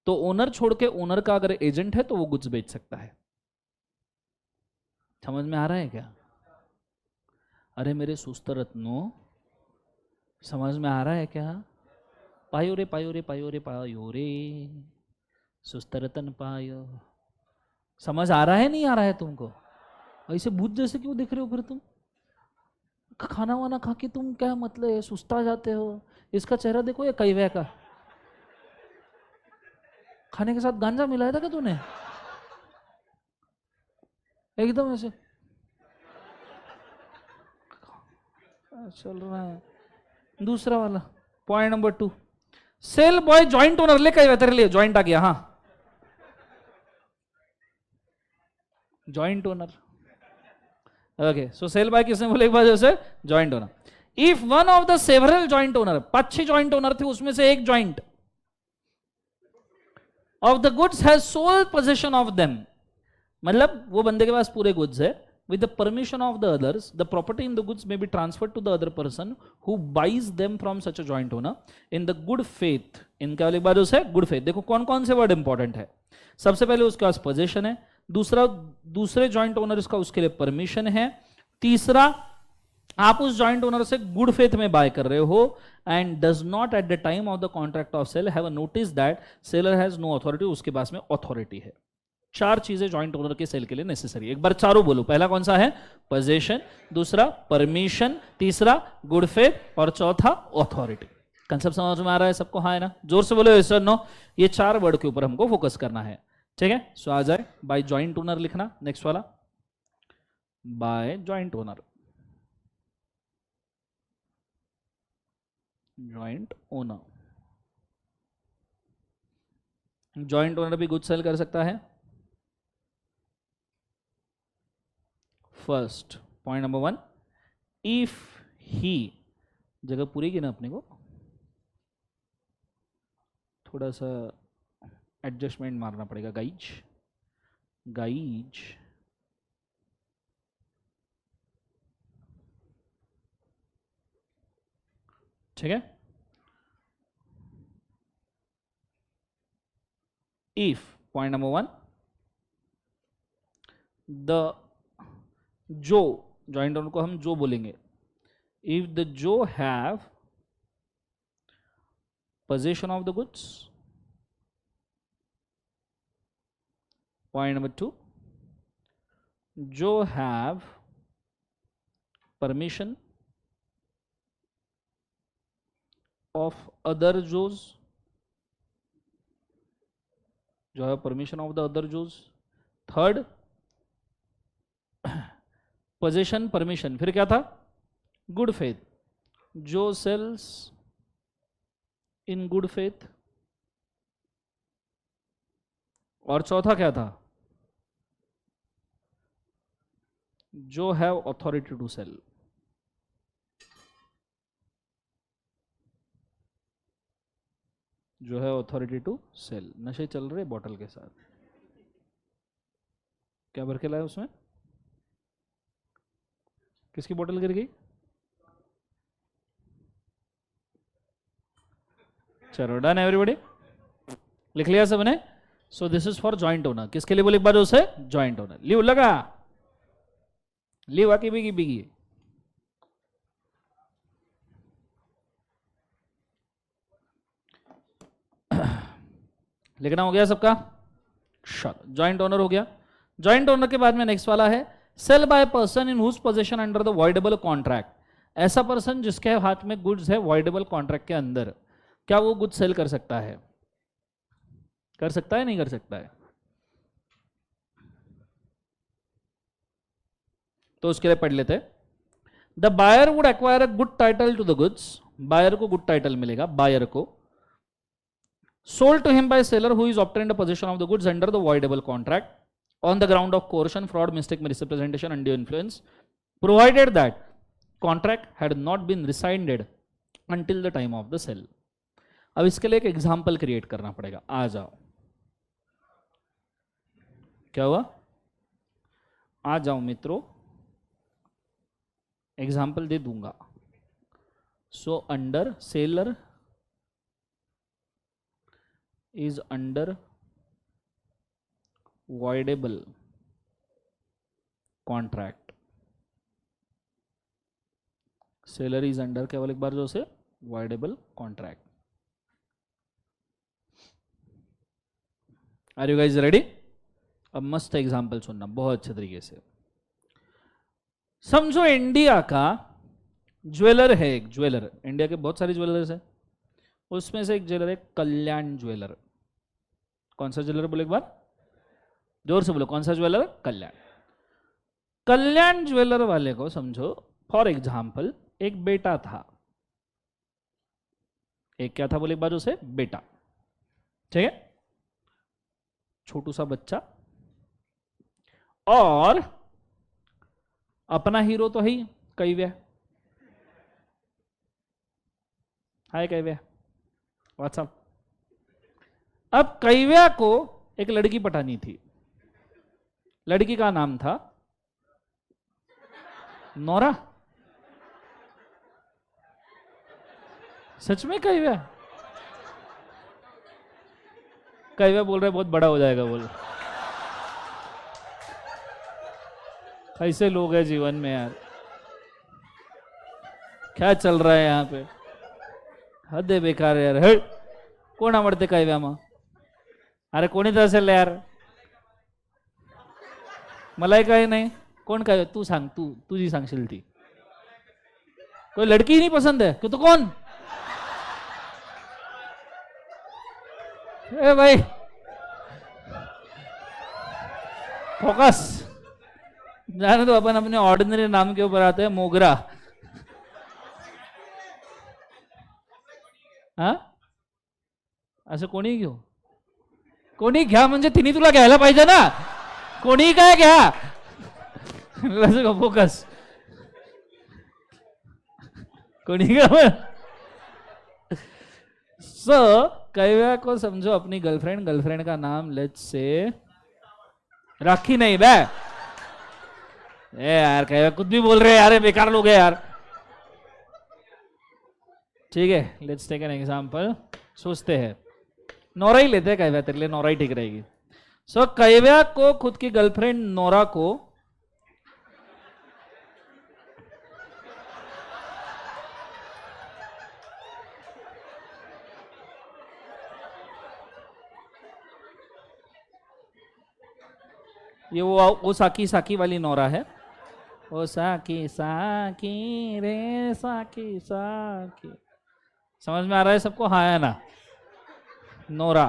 तो ओनर छोड़ के ओनर का अगर एजेंट है तो वो गुड्स बेच सकता है। समझ में आ रहा है क्या? अरे मेरे सुस्त रत्नो, समझ में आ रहा है क्या? पायो रे पायो रे पायो रे पायो रे, सुस्त रतन पायो। समझ आ रहा है नहीं आ रहा है तुमको? ऐसे भूत जैसे क्यों दिख रहे हो फिर तुम? खाना वाना खा के तुम क्या मतलब सुस्ता जाते हो? इसका चेहरा देखो, ये कैवे का। खाने के साथ गांजा मिलाया था क्या तूने? एकदम ऐसे चल रहा है। दूसरा वाला point number 2, sale by joint owner ले कैवे तेरे लिए जॉइंट आ गया। हाँ, joint owner. Okay, so sale by किसने बोले एक बार जैसे? Joint owner. If one of the several joint owner, 5-6 joint owner थे, उसमें से एक joint of the goods has sole position of them, मतलब वो बंदे के पास पूरे गुड्स है, with the permission of the others the property in the goods may be transferred to the other person who buys them from such a joint owner in the good faith। इनका वाली बात है good faith. देखो कौन कौन से word important है। सबसे पहले उसके पास पोजीशन है, दूसरा दूसरे जॉइंट ओनर्स का उसके लिए परमिशन है, तीसरा आप उस जॉइंट ओनर से गुड फेथ में बाय कर रहे हो, and does not at the time of the contract of sale have a notice that seller has no authority, उसके पास में अथॉरिटी है। 4 चीजें जॉइंट ओनर के सेल के लिए नेसेसरी। एक बार चारों बोलो। पहला कौन सा है? पोजीशन, दूसरा परमिशन, तीसरा गुड फेथ और चौथा अथॉरिटी। कंसेप्ट समझ में आ रहा है सबको? हाँ है ना? जोर से बोलो यस और नो। ये 4 वर्ड के ऊपर हमको फोकस करना है, ठीक है। सो आ जाए बाय जॉइंट ओनर लिखना। नेक्स्ट वाला by joint owner, joint owner. Joint owner भी गुड सेल कर सकता है। First point number 1, if he, जगह पूरी की ना अपने को, थोड़ा सा एडजस्टमेंट मारना पड़ेगा गाइज, गाइज। ठीक है। If point number 1, the JO, joint owner को हम जो बोलेंगे, if the JO have position of the goods. Point number 2, JO have permission of other JOs, जो है permission of the other JOs. Third position, permission, फिर क्या था? Good faith, JO sells in good faith. और चौथा क्या था? जो हैव अथॉरिटी टू सेल। जो है ऑथोरिटी टू सेल। नशे चल रहे बॉटल के साथ। क्या भर के लाए उसमें? किसकी बोतल गिर गई? चलो डन एवरीबॉडी, लिख लिया सबने। सो this is for joint owner. किसके लिए बोले एक बार उसे? Joint owner. लीव लगा, लीव आकी बिगी बिगी। लिखना हो गया सबका? चलो जॉइंट ओनर हो गया। जॉइंट ओनर के बाद में नेक्स्ट वाला है sale by person in whose position under the voidable contract. ऐसा पर्सन जिसके हाथ में गुड्स है वॉइडेबल कॉन्ट्रैक्ट के अंदर, क्या वो गुड्स सेल कर सकता है? कर सकता है नहीं कर सकता है? तो उसके लिए पढ़ लेते हैं। The buyer would acquire a good title to the goods. Buyer को गुड टाइटल मिलेगा, बायर को। Sold to him by seller who is obtained a position of the goods under the voidable contract on the ground of coercion, fraud, mistake, misrepresentation, undue influence, provided that contract had not been rescinded until the time of the sale. अब इसके लिए एक example create करना पड़ेगा। आ जाओ, क्या हुआ? आ जाओ मित्रों, एग्जाम्पल दे दूंगा। So under seller is under voidable contract। Seller is under केवल एक बार जो से voidable contract। Are you guys ready? अब मस्त एग्जाम्पल सुनना बहुत अच्छे तरीके से। समझो इंडिया का ज्वेलर है, एक ज्वेलर। इंडिया के बहुत सारे ज्वेलर्स है, उसमें से एक ज्वेलर है कल्याण ज्वेलर। कौन सा ज्वेलर बोले एक बार? जोर से बोलो, कौन सा ज्वेलर? कल्याण। कल्याण ज्वेलर वाले को समझो फॉर एग्जाम्पल एक बेटा था। एक क्या था बोले एक बार उसे? बेटा। ठीक है, छोटू सा बच्चा। और अपना हीरो तो है ही कैव्या। हाय कैव्या, व्हाट्सअप। अब कैव्या को एक लड़की पटानी थी। लड़की का नाम था नोरा। सच में कैव्या? कैव्या बोल रहे बहुत बड़ा हो जाएगा। बोल, कैसे लोग हैं जीवन में यार, क्या चल रहा है यहाँ पे? हद है बेकार यार। हट, कोण आवडते कैव्या मग? अरे कोणीच असेल यार, मला काही नाही। कौन काय? तू सांग, तुझी सांगशील ती। कोई लड़की नहीं पसंद है कि तो कौन? ए भाई फोकस, जाने तो अपन अपने ऑर्डिनरी नाम के ऊपर आते हैं। मोगरा। हाँ, असं कोणी घेऊ? कोणी घ्या म्हणजे तिने तुला घ्यायला पाहिजे ना। कोणी काय घ्या, फोकस। कोणी घ्या। सो कैव्या को समझो अपनी गर्लफ्रेंड। गर्लफ्रेंड का नाम लेट्स से राखी। नहीं बे ए यार, कैव्या कुछ भी बोल रहे हैं यार, बेकार लोग हैं यार। ठीक है, लेट्स टेक एन एग्जांपल। सोचते हैं, नोरा ही लेते हैं कैव्या, तेरे लिए नोरा ही ठीक रहेगी। सो कैव्या को खुद की गर्लफ्रेंड नोरा को ये वो साकी साकी वाली नोरा है। ओ साकी साकी रे साकी साकी। समझ में आ रहा है सबको? हाँ है ना? नोरा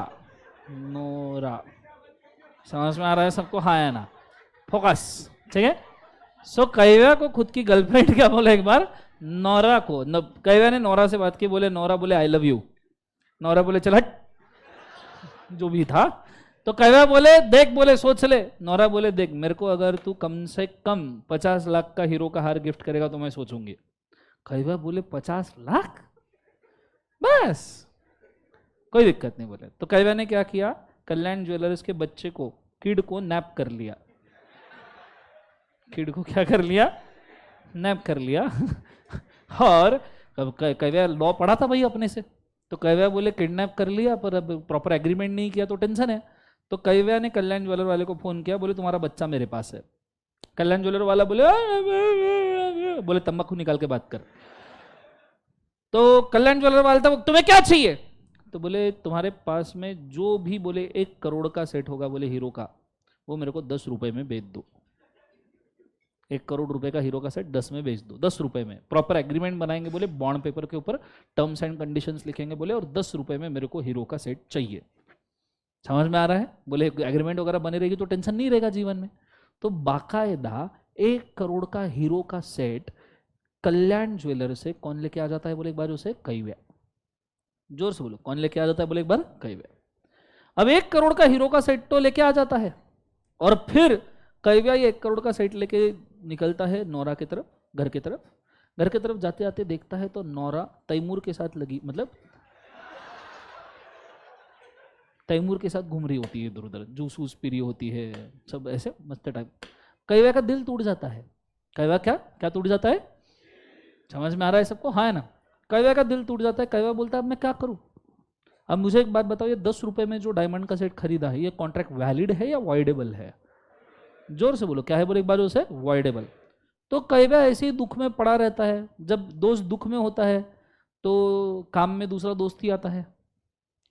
नोरा, समझ में आ रहा है सबको? हाँ है ना? फोकस। ठीक है, सो कैव्या को खुद की गर्लफ्रेंड क्या बोला एक बार? नोरा को। कैव्या ने नोरा से बात की, बोले नोरा बोले आई लव यू। नोरा बोले चल हट, जो भी था। तो कैव्या बोले देख, बोले सोच ले। नोरा बोले देख, मेरे को अगर तू कम से कम 50 लाख का हीरो का हार गिफ्ट करेगा तो मैं सोचूंगी। कैव्या बोले 50 लाख? बस कोई दिक्कत नहीं बोले। तो कैव्या ने क्या किया, कल्याण ज्वेलर्स के बच्चे को, किड को नैप कर लिया। किड को क्या कर लिया, नैप कर लिया। और कैव्या लॉ पढ़ा था भाई अपने से, तो कैव्या बोले किडनैप कर लिया पर अब प्रॉपर एग्रीमेंट नहीं किया तो टेंशन है। तो कैव्या ने कल्याण ज्वेलर वाले को फोन किया, बोले तुम्हारा बच्चा मेरे पास है। कल्याण ज्वेलर वाला बोले तंबाकू निकाल के बात कर। तो कल्याण ज्वेलर वाला था, तुम्हें क्या चाहिए, तो बोले तुम्हारे पास में जो भी बोले 1 करोड़ का सेट होगा बोले हीरो का, वो मेरे को 10 रुपए में बेच दो। 1 करोड़ रुपए का हीरो का सेट 10 में बेच दो, 10 रुपए में। प्रॉपर एग्रीमेंट बनाएंगे बोले, बॉन्ड पेपर के ऊपर टर्म्स एंड कंडीशंस लिखेंगे बोले, और 10 रुपए में मेरे को हीरो का सेट चाहिए। समझ में आ रहा है? बोले एग्रीमेंट वगैरह बनी रहेगी तो टेंशन नहीं रहेगा जीवन में। तो बाकायदा 1 करोड़ का हीरो का सेट कल्याण ज्वेलर से कौन लेके आ जाता है बोले एक बार, उसे कैव्या। जोर से बोलो, कौन लेके आ जाता है बोले एक बार, कैव्या। अब 1 करोड़ का हीरो का सेट तो लेके आ जाता है, और फिर कैव्या ये 1 करोड़ का सेट लेके निकलता है नौरा की तरफ, घर की तरफ। घर की तरफ जाते जाते देखता है तो नौरा तैमूर के साथ लगी, मतलब तैमूर के साथ घूम रही होती है इधर उधर, जूस वूस पी रही होती है, सब ऐसे मस्त टाइप। कैव्या का दिल टूट जाता है। कैव्या क्या क्या टूट जाता है, समझ में आ रहा है सबको? हाँ है ना? कैव्या का दिल टूट जाता है। कैव्या बोलता है अब मैं क्या करूं? अब मुझे एक बात बताओ, ये 10 रुपए में जो डायमंड का सेट खरीदा है, ये कॉन्ट्रैक्ट वैलिड है या वॉइडेबल है? जोर से बोलो, क्या है बोले एक बार, उसे वॉइडेबल। तो कैव्या ऐसे ही दुख में पड़ा रहता है। जब दोस्त दुख में होता है तो काम में दूसरा दोस्त ही आता है,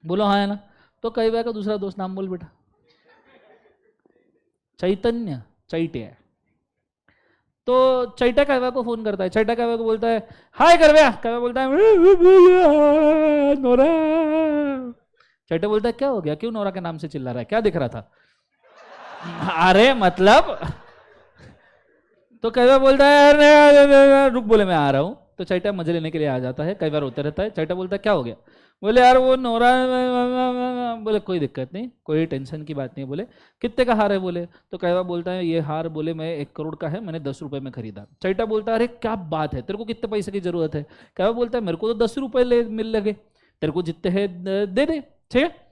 बोलो हाँ है ना? तो कैव्या का दूसरा दोस्त, नाम बोल बेटा, चैतन्य, चैट्या। तो चैटा कैव्या को फोन करता है। चैटा कैव्या को बोलता है हाय कैव्या। कैव्या बोलता है नोरा। चैटा बोलता है क्या हो गया, क्यों नोरा के नाम से चिल्ला रहा है, क्या दिख रहा था? अरे मतलब, तो कैव्या बोलता है अरे रुक, बोले मैं आ रहा हूं। तो चैटा मजे लेने के लिए आ जाता है। कैव्या रोते रहता है। चैटा बोलता है क्या हो गया, बोले यार वो नोरा। बोले कोई दिक्कत नहीं, कोई टेंशन की बात नहीं। बोले कितने का हार है, बोले तो कैव्या बोलता है ये हार बोले मैं 1 करोड़ का है, मैंने 10 रुपए में खरीदा। चैटा बोलता है अरे क्या बात है, तेरे को कितने पैसे की जरूरत है? कैव्या बोलता है मेरे को तो 10 रुपए मिल लगे, तेरे को जितने हैं दे दे, ठीक है।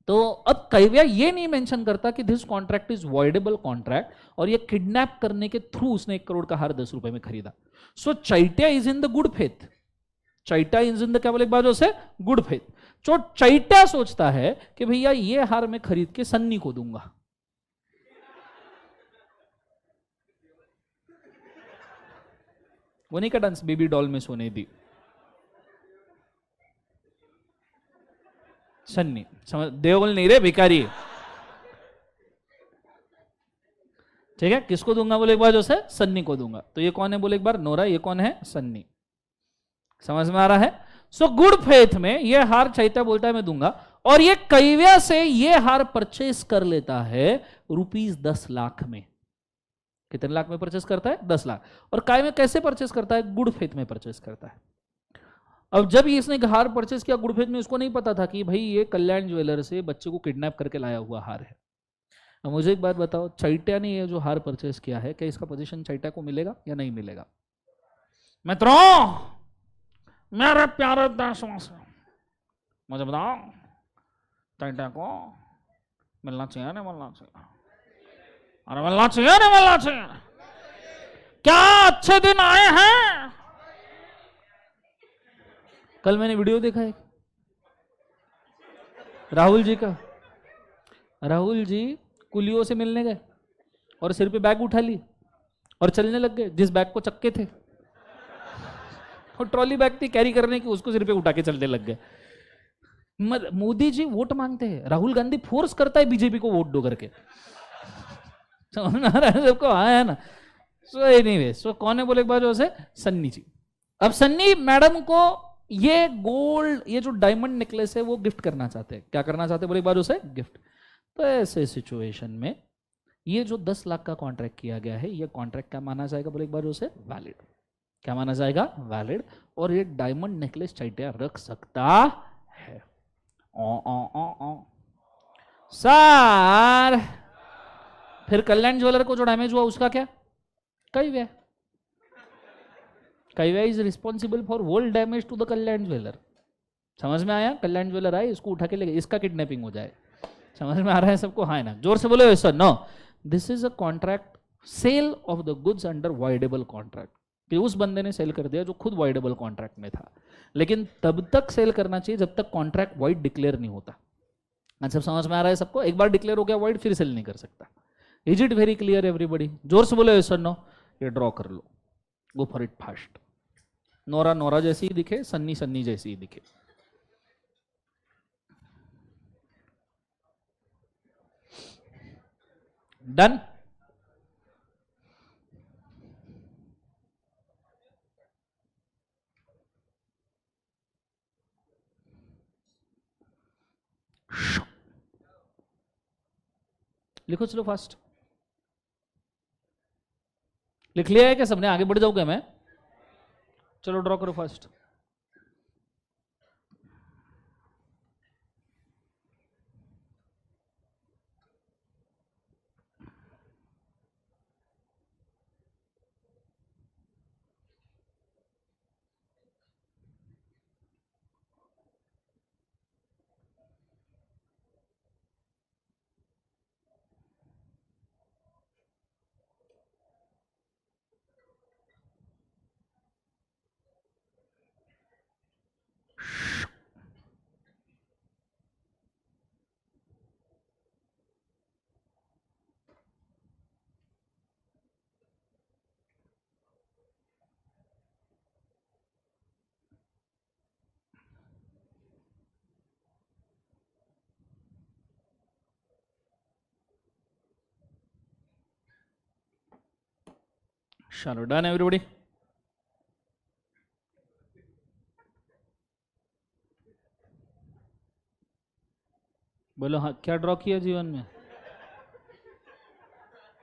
तो अब कैव्या ये नहीं मेंशन करता कि this contract is voidable contract, और ये किडनैप करने के थ्रू उसने 1 करोड़ का हार 10 रुपए में खरीदा। So Chaitya is in the good faith. Chaitya is in the क्या बोले एक बार उसे, गुड फेथ। जो चैट्या सोचता है कि भैया ये हार मैं खरीद के सन्नी को दूंगा। वो नहीं का डांस बेबी डॉल में सोने दी, सन्नी, समझ, देवल नहीं रे भिखारी, ठीक है। किसको दूंगा बोले एक बार, जैसे सन्नी को दूंगा। तो ये कौन है बोले एक बार, नोरा। ये कौन है, सन्नी। समझ में आ रहा है? सो गुड फेथ में ये हार चैत्या बोलता है मैं दूंगा, और ये कैव्या से ये हार परचेस कर लेता है ₹10 लाख में। कितने लाख में परचेस करता है, 10 लाख। और काय में कैसे परचेस करता है, गुड फेथ में परचेस करता है। अब जब इसने हार परचेस किया गुड फेथ में, इसको नहीं पता था कि भाई ये कल्याण ज्वेलर से बच्चे को किडनैप करके लाया हुआ हार है। अब मुझे एक बात बताओ, चैट्या ने ये जो हार परचेस किया है, क्या इसका पोजीशन चैट्या को मिलेगा या नहीं मिलेगा? मित्रों, मेरे प्यारे देशवासियों, मुझे बताओ चैट्या को मिलना चाहिए नहीं मिलना चाहिए? अरे मिलना चाहिए नहीं मिलना चाहिए? क्या अच्छे दिन आए हैं। कल मैंने वीडियो देखा है राहुल जी का। राहुल जी कुलियों से मिलने गए और सिर पे बैग उठा ली और चलने लग गए, जिस बैग को चक्के थे और ट्रॉली बैग थी कैरी करने की, उसको सिर पे उठा के चलने लग गए। मोदी जी वोट मांगते हैं, राहुल गांधी फोर्स करता है बीजेपी को वोट दो करके। समझ में आ रहा है सबको? आया ना? सो एनीवे, सो कौन है बोले एक बार जो है, सन्नी जी। अब सन्नी मैडम को ये गोल्ड, ये जो डायमंड नेकलेस है वो गिफ्ट करना चाहते हैं। क्या करना चाहते हैं बोले एक बार उसे, गिफ्ट। तो ऐसे सिचुएशन में ये जो 10 लाख का कॉन्ट्रैक्ट किया गया है, ये कॉन्ट्रैक्ट क्या माना जाएगा बोले एक बार उसे, वैलिड। क्या माना जाएगा, वैलिड। और ये डायमंड नेकलेस चैट्या रख सकता है। सर फिर कल्याण ज्वेलर को जो डैमेज हुआ उसका क्या? Kavya. Kavya is responsible for whole damage to the Kalyan jeweller. समझ में आया? कल्याण ज्वेलर आए, इसको उठा के ले गए, इसका किडनैपिंग हो जाए। समझ में आ रहा है सबको? हाँ है ना? जोर से बोलो यस और no. This is a contract, sale of the goods under voidable contract, कि उस बंदे ने सेल कर दिया जो खुद वॉइडेबल कॉन्ट्रैक्ट में था, लेकिन तब तक सेल करना चाहिए जब तक कॉन्ट्रैक्ट वॉइड डिक्लेयर नहीं होता। अच्छा समझ में आ रहा है सबको? एक बार डिक्लेयर हो गया वॉइड, फिर सेल नहीं कर सकता। Is it very clear everybody? जोर से बोलो यस और नो। ये ड्रॉ कर लो, go for it fast. Nora Nora जैसी ही दिखे, सन्नी सन्नी जैसी ही दिखे। डन? लिखो चलो फास्ट। लिख लिया है क्या सबने? आगे बढ़ जाऊंगा मैं? चलो ड्रॉ करो फास्ट। चलो डन एवरीबॉडी? बोलो हाँ, क्या ड्रॉ किया जीवन में?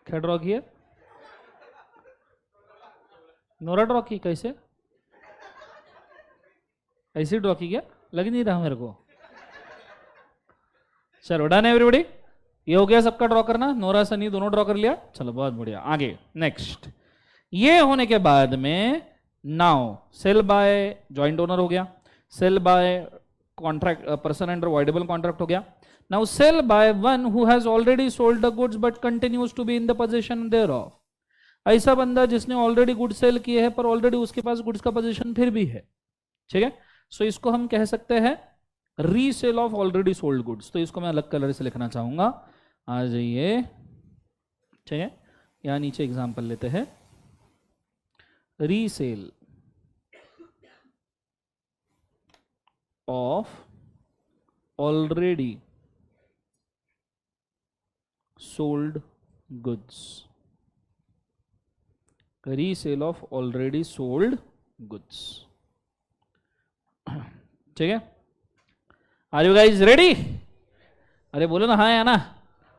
क्या ड्रॉ किया? नोरा ड्रॉ की? कैसे? ऐसे ड्रॉ की क्या? लग नहीं रहा मेरे को। चलो डन एवरीबॉडी? ये हो गया सबका ड्रॉ करना, नोरा सनी दोनों ड्रॉ कर लिया। चलो बहुत बढ़िया, आगे नेक्स्ट। ये होने के बाद में now sale by joint owner हो गया, sale by contract person under voidable contract हो गया। Now sale by one who has already sold the goods but continues to be in the position thereof. ऐसा बंदा जिसने already goods sell किए हैं पर ऑलरेडी उसके पास गुड्स का पोजीशन फिर भी है, ठीक है? सो इसको हम कह सकते हैं resale of already sold goods. तो इसको मैं अलग कलर से लिखना चाहूंगा। आ जाइए, ठीक है? यहां नीचे एग्जांपल लेते हैं, resale of already sold goods, resale of already sold goods, ठीक है? Are you guys ready? अरे बोलो ना हाँ या ना।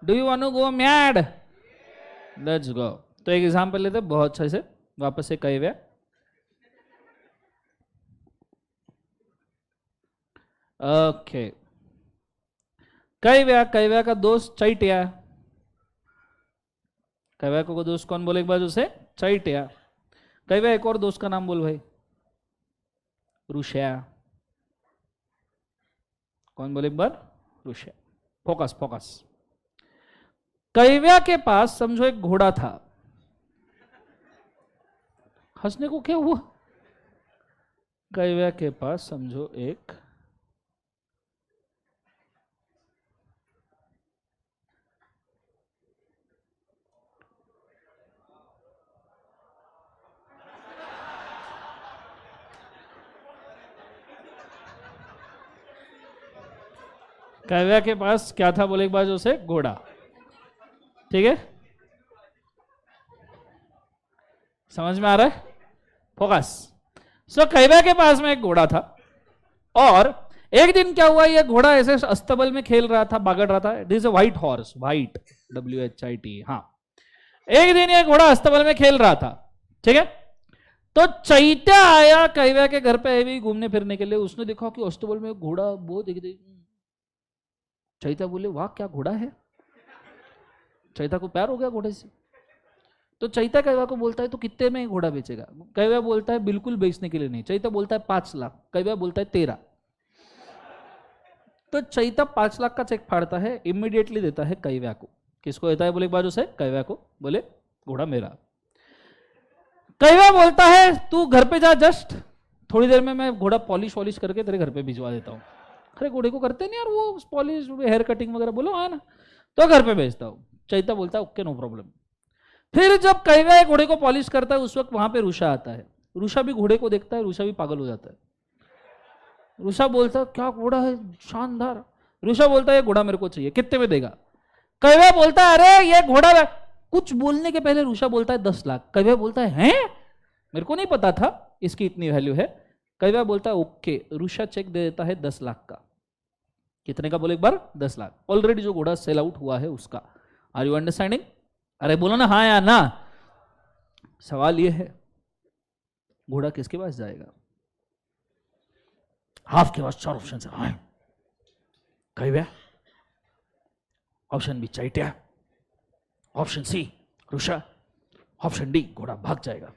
Do you want to go mad? Let's go. तो एक एग्जांपल लेते हैं बहुत अच्छे से, वापस से कहे हुए। ओके, कैव्या का दोस्त चैटिया। कैव्या को दोस्त कौन बोले एक बार उसे? चैटिया। कैव्या एक और दोस्त का नाम बोल भाई। रुशिया। कौन बोले एक बार? रुशिया। Focus focus. कैव्या के पास समझो एक घोड़ा था। हंसने को क्या हुआ? कैव्या के पास समझो एक कैव्या के पास क्या था बोले एक बार उसे? घोड़ा, ठीक है? समझ में आ रहा है? फोकस। सो कैव्या के पास में एक घोड़ा था और एक दिन क्या हुआ, ये घोड़ा ऐसे अस्तबल में खेल रहा था, बागड़ रहा था। This is a white horse, white, WHIT। हाँ, एक दिन ये घोड़ा अस्तबल में खेल रहा था, ठीक है? तो चैत्या आया कैव्या के घर पे भी घूमने फिरने के लिए। उसने देखा कि अस्तबल में घोड़ा वो देख। चैत्या बोले वाह क्या घोड़ा है। चैत्या को प्यार हो गया घोड़े से। तो चैत्या कैव्या को बोलता है तो कितने में घोड़ा बेचेगा? कैव्या बोलता है बिल्कुल बेचने के लिए नहीं। चैत्या बोलता है 5 लाख, कैव्या बोलता है 13। तो चैता 5 लाख का चेक फाड़ता है, इमीडिएटली देता है कैव्या को। किसको देता है बोले एक बार उसे? कैव्या को। बोले घोड़ा मेरा। कैव्या बोलता है तू घर पे जा, जस्ट थोड़ी देर में मैं घोड़ा पॉलिश वॉलिश करके तेरे घर पे भिजवा देता हूँ। अरे घोड़े को करते नहीं यार वो पॉलिश, हेयर कटिंग वगैरह, बोलो हाँ ना, तो घर पे भेजता हूँ। चैता बोलता है ओके नो प्रॉब्लम। फिर जब कैव्या घोड़े को पॉलिश करता है उस वक्त वहां पे रुषा आता है। रुषा भी घोड़े को देखता है, रुषा भी पागल हो जाता है। रुषा बोलता है क्या घोड़ा है, शानदार। रुषा बोलता है ये घोड़ा मेरे को चाहिए, कितने में देगा? कैव्या बोलता है अरे ये घोड़ा, कुछ बोलने के पहले रुषा बोलता है 10 लाख। कैव्या बोलता है हैं, मेरे को नहीं पता था इसकी इतनी वैल्यू है। कैव्या बोलता है ओके। रुषा चेक दे देता है 10 लाख का। कितने का बोले एक बार? 10 लाख। ऑलरेडी जो घोड़ा सेल आउट हुआ है उसका। Are you understanding? अरे बोलो ना हाँ या ना। सवाल ये है घोड़ा किसके पास जाएगा? हाफ के पास 4 ऑप्शन है। हाँ Kavya, option B Chaitya, option C Rusha, option D घोड़ा भाग जाएगा।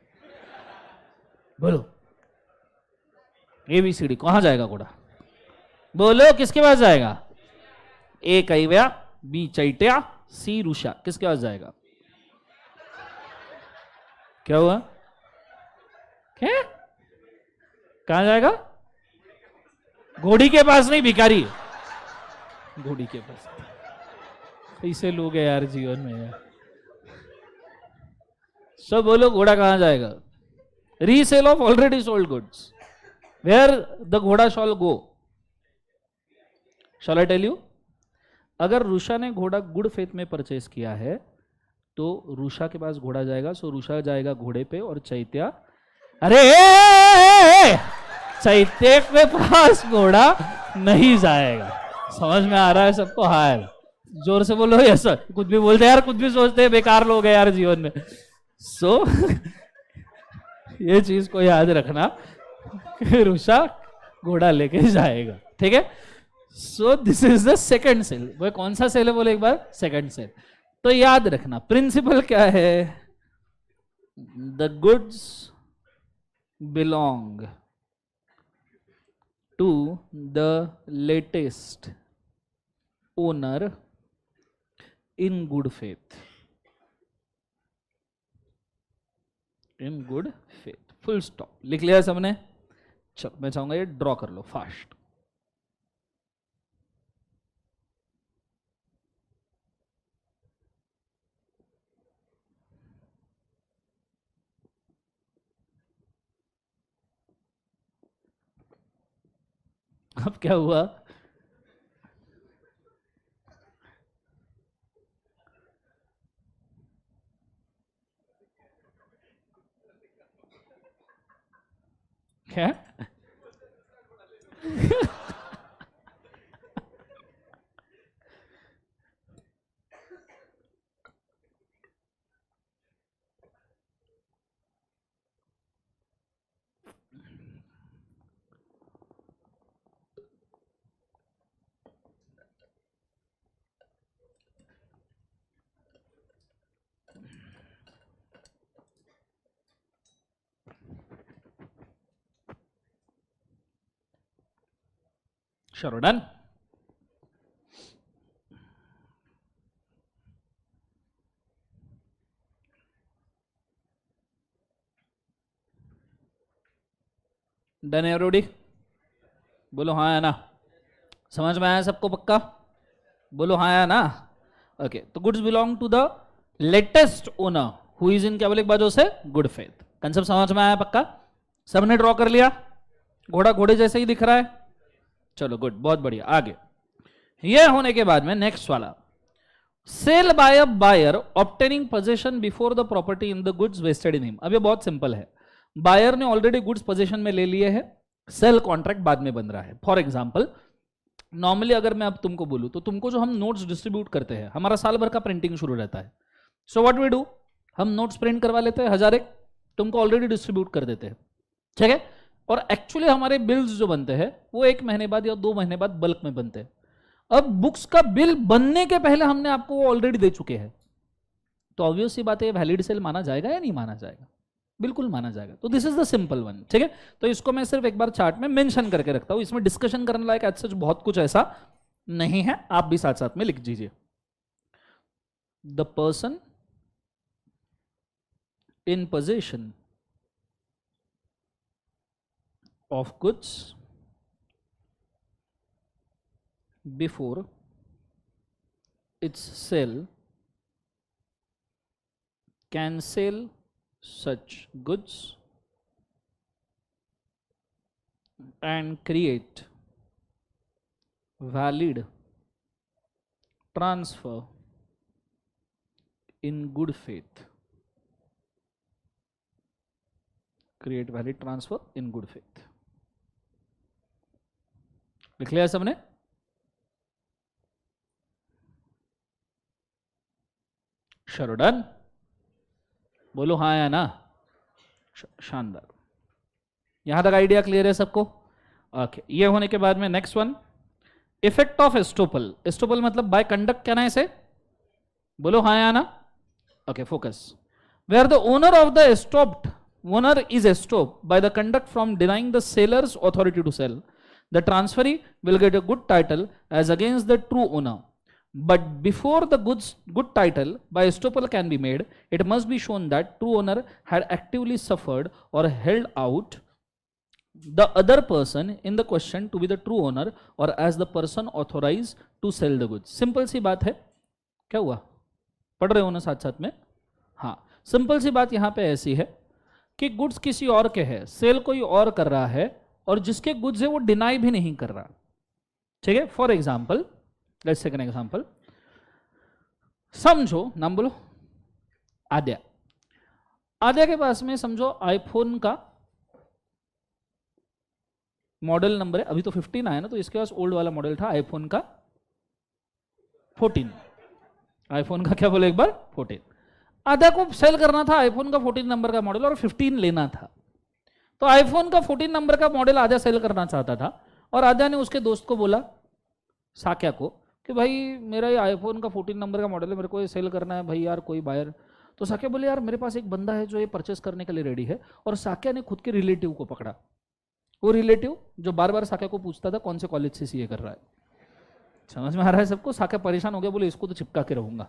बोलो ABCD कहां जाएगा घोड़ा? बोलो किसके पास जाएगा? ए कैव्या, बी चैत्या, सी रुषा। किसके पास जाएगा? क्या हुआ? क्या? कहां जाएगा? घोड़ी के पास नहीं, भिखारी। घोड़ी के पास। ऐसे लोग हैं यार जीवन में यार। सब बोलो घोड़ा कहां जाएगा? Resale of already sold goods, where the घोड़ा shall go? Shall I tell you? अगर रुषा ने घोड़ा गुड फेथ में परचेस किया है तो रुषा के पास घोड़ा जाएगा। सो रुषा जाएगा घोड़े पे और चैत्या, अरे चैत्य के पास घोड़ा नहीं जाएगा। समझ में आ रहा है सबको? हाँ जोर से बोलो यस। कुछ भी बोलते यार, कुछ भी सोचते हैं, बेकार लोग हैं यार जीवन में। सो ये चीज को याद रखना कि रुषा घोड़ा लेके जाएगा, ठीक है? So this is the second sale. वो कौन सा सेल है बोले एक बार? Second cell. तो याद रखना प्रिंसिपल क्या है? The goods belong to the latest owner in good faith. In good faith, full stop. लिख लिया सबने? चलो मैं चाहूंगा ये ड्रॉ कर लो फास्ट। अब क्या हुआ? क्या? Sure, done. Done everybody? बोलो हाँ या ना। समझ में आया सबको पक्का? बोलो हाँ या ना। ओके, तो goods belong to the latest owner who is in, क्या बोले एक बाजू से? Good faith. कंसेप्ट समझ में आया पक्का? सबने ड्रॉ कर लिया? घोड़ा घोड़े जैसे ही दिख रहा है? चलो गुड, बहुत बढ़िया। आगे ये होने के बाद में नेक्स्ट वाला, sale by a buyer obtaining position before the property in the goods vested in him. अब ये बहुत सिंपल है। बायर ने ऑलरेडी गुड्स पोजीशन में ले लिए हैं, सेल कॉन्ट्रैक्ट बाद में बन रहा है। फॉर एग्जांपल नॉर्मली अगर मैं अब तुमको बोलूं तो तुमको जो हम नोट्स डिस्ट्रीब्यूट करते हैं, हमारा साल भर का प्रिंटिंग शुरू रहता है। सो व्हाट वी डू, हम नोट्स प्रिंट करवा लेते हैं 1000 एक, तुमको ऑलरेडी डिस्ट्रीब्यूट कर देते हैं, ठीक है? और एक्चुअली हमारे बिल्स जो बनते हैं वो 1 महीने बाद या 2 महीने बाद बल्क में बनते हैं। अब बुक्स का बिल बनने के पहले हमने आपको ऑलरेडी दे चुके हैं, तो ऑब्वियस सी बात है वैलिड सेल माना जाएगा या नहीं माना जाएगा? बिल्कुल माना जाएगा। तो this is the simple one, ठीक है? तो इसको मैं सिर्फ एक बार चार्ट में मेंशन करके रखता हूं, इसमें डिस्कशन करने लायक एज सच बहुत कुछ ऐसा नहीं है, आप भी साथ साथ में लिख दीजिए। The person in possession of goods before its sale can sell such goods and create valid transfer in good faith. Create valid transfer in good faith. लिख लिया सबने? चलो डन, बोलो हाँ या ना। शानदार, यहां तक आइडिया क्लियर है सबको? ओके, ये होने के बाद में next one, effect of estoppel. Estoppel मतलब बाय कंडक्ट कहना है इसे, बोलो हाँ या ना। Okay, focus. Where the owner of the estopped, owner is estopped by the conduct from denying the seller's authority to sell, the transferee will get a good title as against the true owner. But before the good title by estoppel can be made, it must be shown that true owner had actively suffered or held out the other person in the question to be the true owner or as the person authorized to sell the goods. Simple सी बात है, क्या हुआ? पढ़ रहे हो ना साथ साथ में? हाँ, सिंपल सी बात यहाँ पे ऐसी है कि गुड्स किसी और के है, सेल कोई और कर रहा है, और जिसके गुड्स है वो डिनाई भी नहीं कर रहा। ठीक है, for example, let's take an example. समझो, नाम बोलो, आद्या। आद्या के पास में समझो आईफोन का मॉडल नंबर है, अभी तो 15 आया ना, तो इसके पास ओल्ड वाला मॉडल था आईफोन का 14। आईफोन का क्या बोले एक बार, 14। आद्या को सेल करना था आईफोन का 14 नंबर का मॉडल और 15 लेना था। तो आईफोन का 14 नंबर का मॉडल आद्या सेल करना चाहता था, और आद्या ने उसके दोस्त को बोला, साक्या को, कि भाई मेरा ये आईफोन का 14 नंबर का मॉडल है, मेरे को ये सेल करना है भाई यार, कोई बायर। तो साक्या बोले यार मेरे पास एक बंदा है जो ये परचेस करने के लिए रेडी है। और साक्या ने खुद के रिलेटिव को पकड़ा, वो रिलेटिव जो बार बार साक्या को पूछता था कौन से कॉलेज से सीए कर रहा है। समझ में आ रहा है सबको? साक्या परेशान हो गया, बोले इसको तो चिपका के रहूंगा।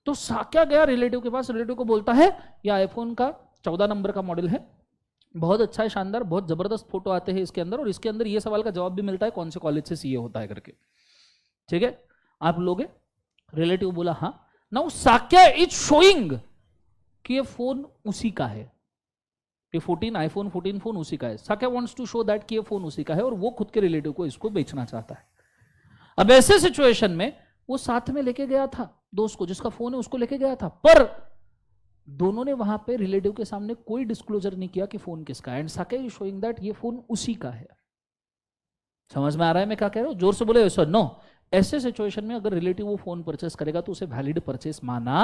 तो साक्या गया रिलेटिव के पास, रिलेटिव को बोलता है ये आईफोन का 14 नंबर का मॉडल है, बहुत अच्छा है, शानदार, बहुत जबरदस्त फोटो आते हैं इसके अंदर, और इसके अंदर ये सवाल का जवाब भी मिलता है कौन से कॉलेज से सीए होता है करके। ठीक है, आप लोगे? रिलेटिव बोला हाँ। नाउ साक्या इज शोइंग कि ये फोन उसी का है, ये 14 आईफोन 14 फोन उसी का है। Sakya wants to show that कि ये फोन उसी का है, और वो खुद के रिलेटिव को इसको बेचना चाहता है। अब ऐसे सिचुएशन में वो साथ में लेके गया था दोस्त को, जिसका फोन है उसको लेके गया था, पर दोनों ने वहां पे रिलेटिव के सामने कोई डिस्क्लोजर नहीं किया कि फोन किसका है। And Sakya is showing that ये फोन उसी का है। समझ में आ रहा है मैं क्या कह रहा हूं? जोर से बोले सर। नो, ऐसे सिचुएशन में अगर रिलेटिव वो फोन परचेस करेगा तो उसे वैलिड परचेस माना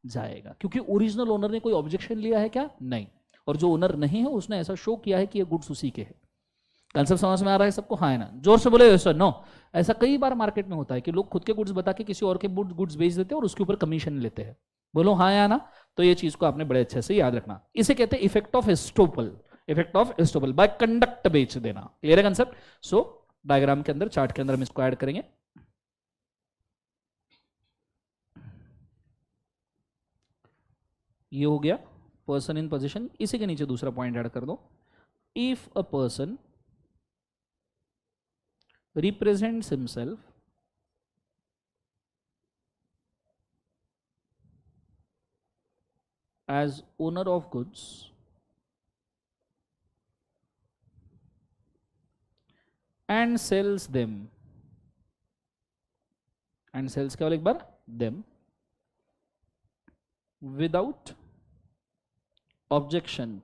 जाएगा, क्योंकि ओरिजिनल ओनर ने कोई ऑब्जेक्शन लिया है क्या? नहीं। और जो ओनर नहीं है उसने ऐसा शो किया है कि ये गुड्स उसी के हैं। कंसेप्ट समझ में आ रहा है सबको? हाँ है ना? जोर से बोले सर। नो, ऐसा कई बार मार्केट में होता है कि लोग खुद के गुड्स बता के किसी और के गुड्स बेच देते हैं और उसके ऊपर कमीशन लेते हैं। बोलो हाँ या ना? तो ये चीज को आपने बड़े अच्छे से याद रखना। इसे कहते हैं effect of estoppel. Effect of estoppel by conduct बेच देना। क्लियर है कंसेप्ट? सो डायग्राम के अंदर, चार्ट के अंदर हम इसको ऐड करेंगे। ये हो गया पर्सन इन पोजीशन। इसी के नीचे दूसरा पॉइंट ऐड कर दो। If a person represents himself as owner of goods and sells them, and sells क्या बोले एक बार? them without objection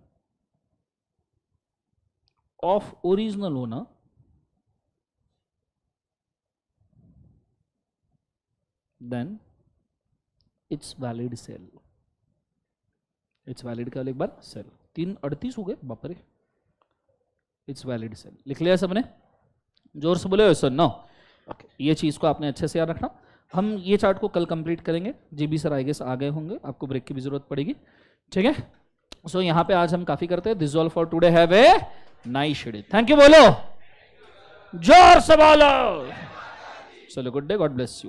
of original owner, then it's valid sale. It's valid क्या एक बार? सेल। 3:38 हो गए बाप रे। It's valid sale। लिख लिया सबने? जोर से बोले सर। नो, ओके, ये चीज को आपने अच्छे से याद रखना। हम ये चार्ट को कल कंप्लीट करेंगे। जीबी सर आई गेस आ गए होंगे, आपको ब्रेक की भी जरूरत पड़ेगी। ठीक है, सो यहाँ पे आज हम काफी करते हैं। This all for today. Have a nice schedule. Thank you बोलो, जोर से बोलो। चलो good day, God bless you.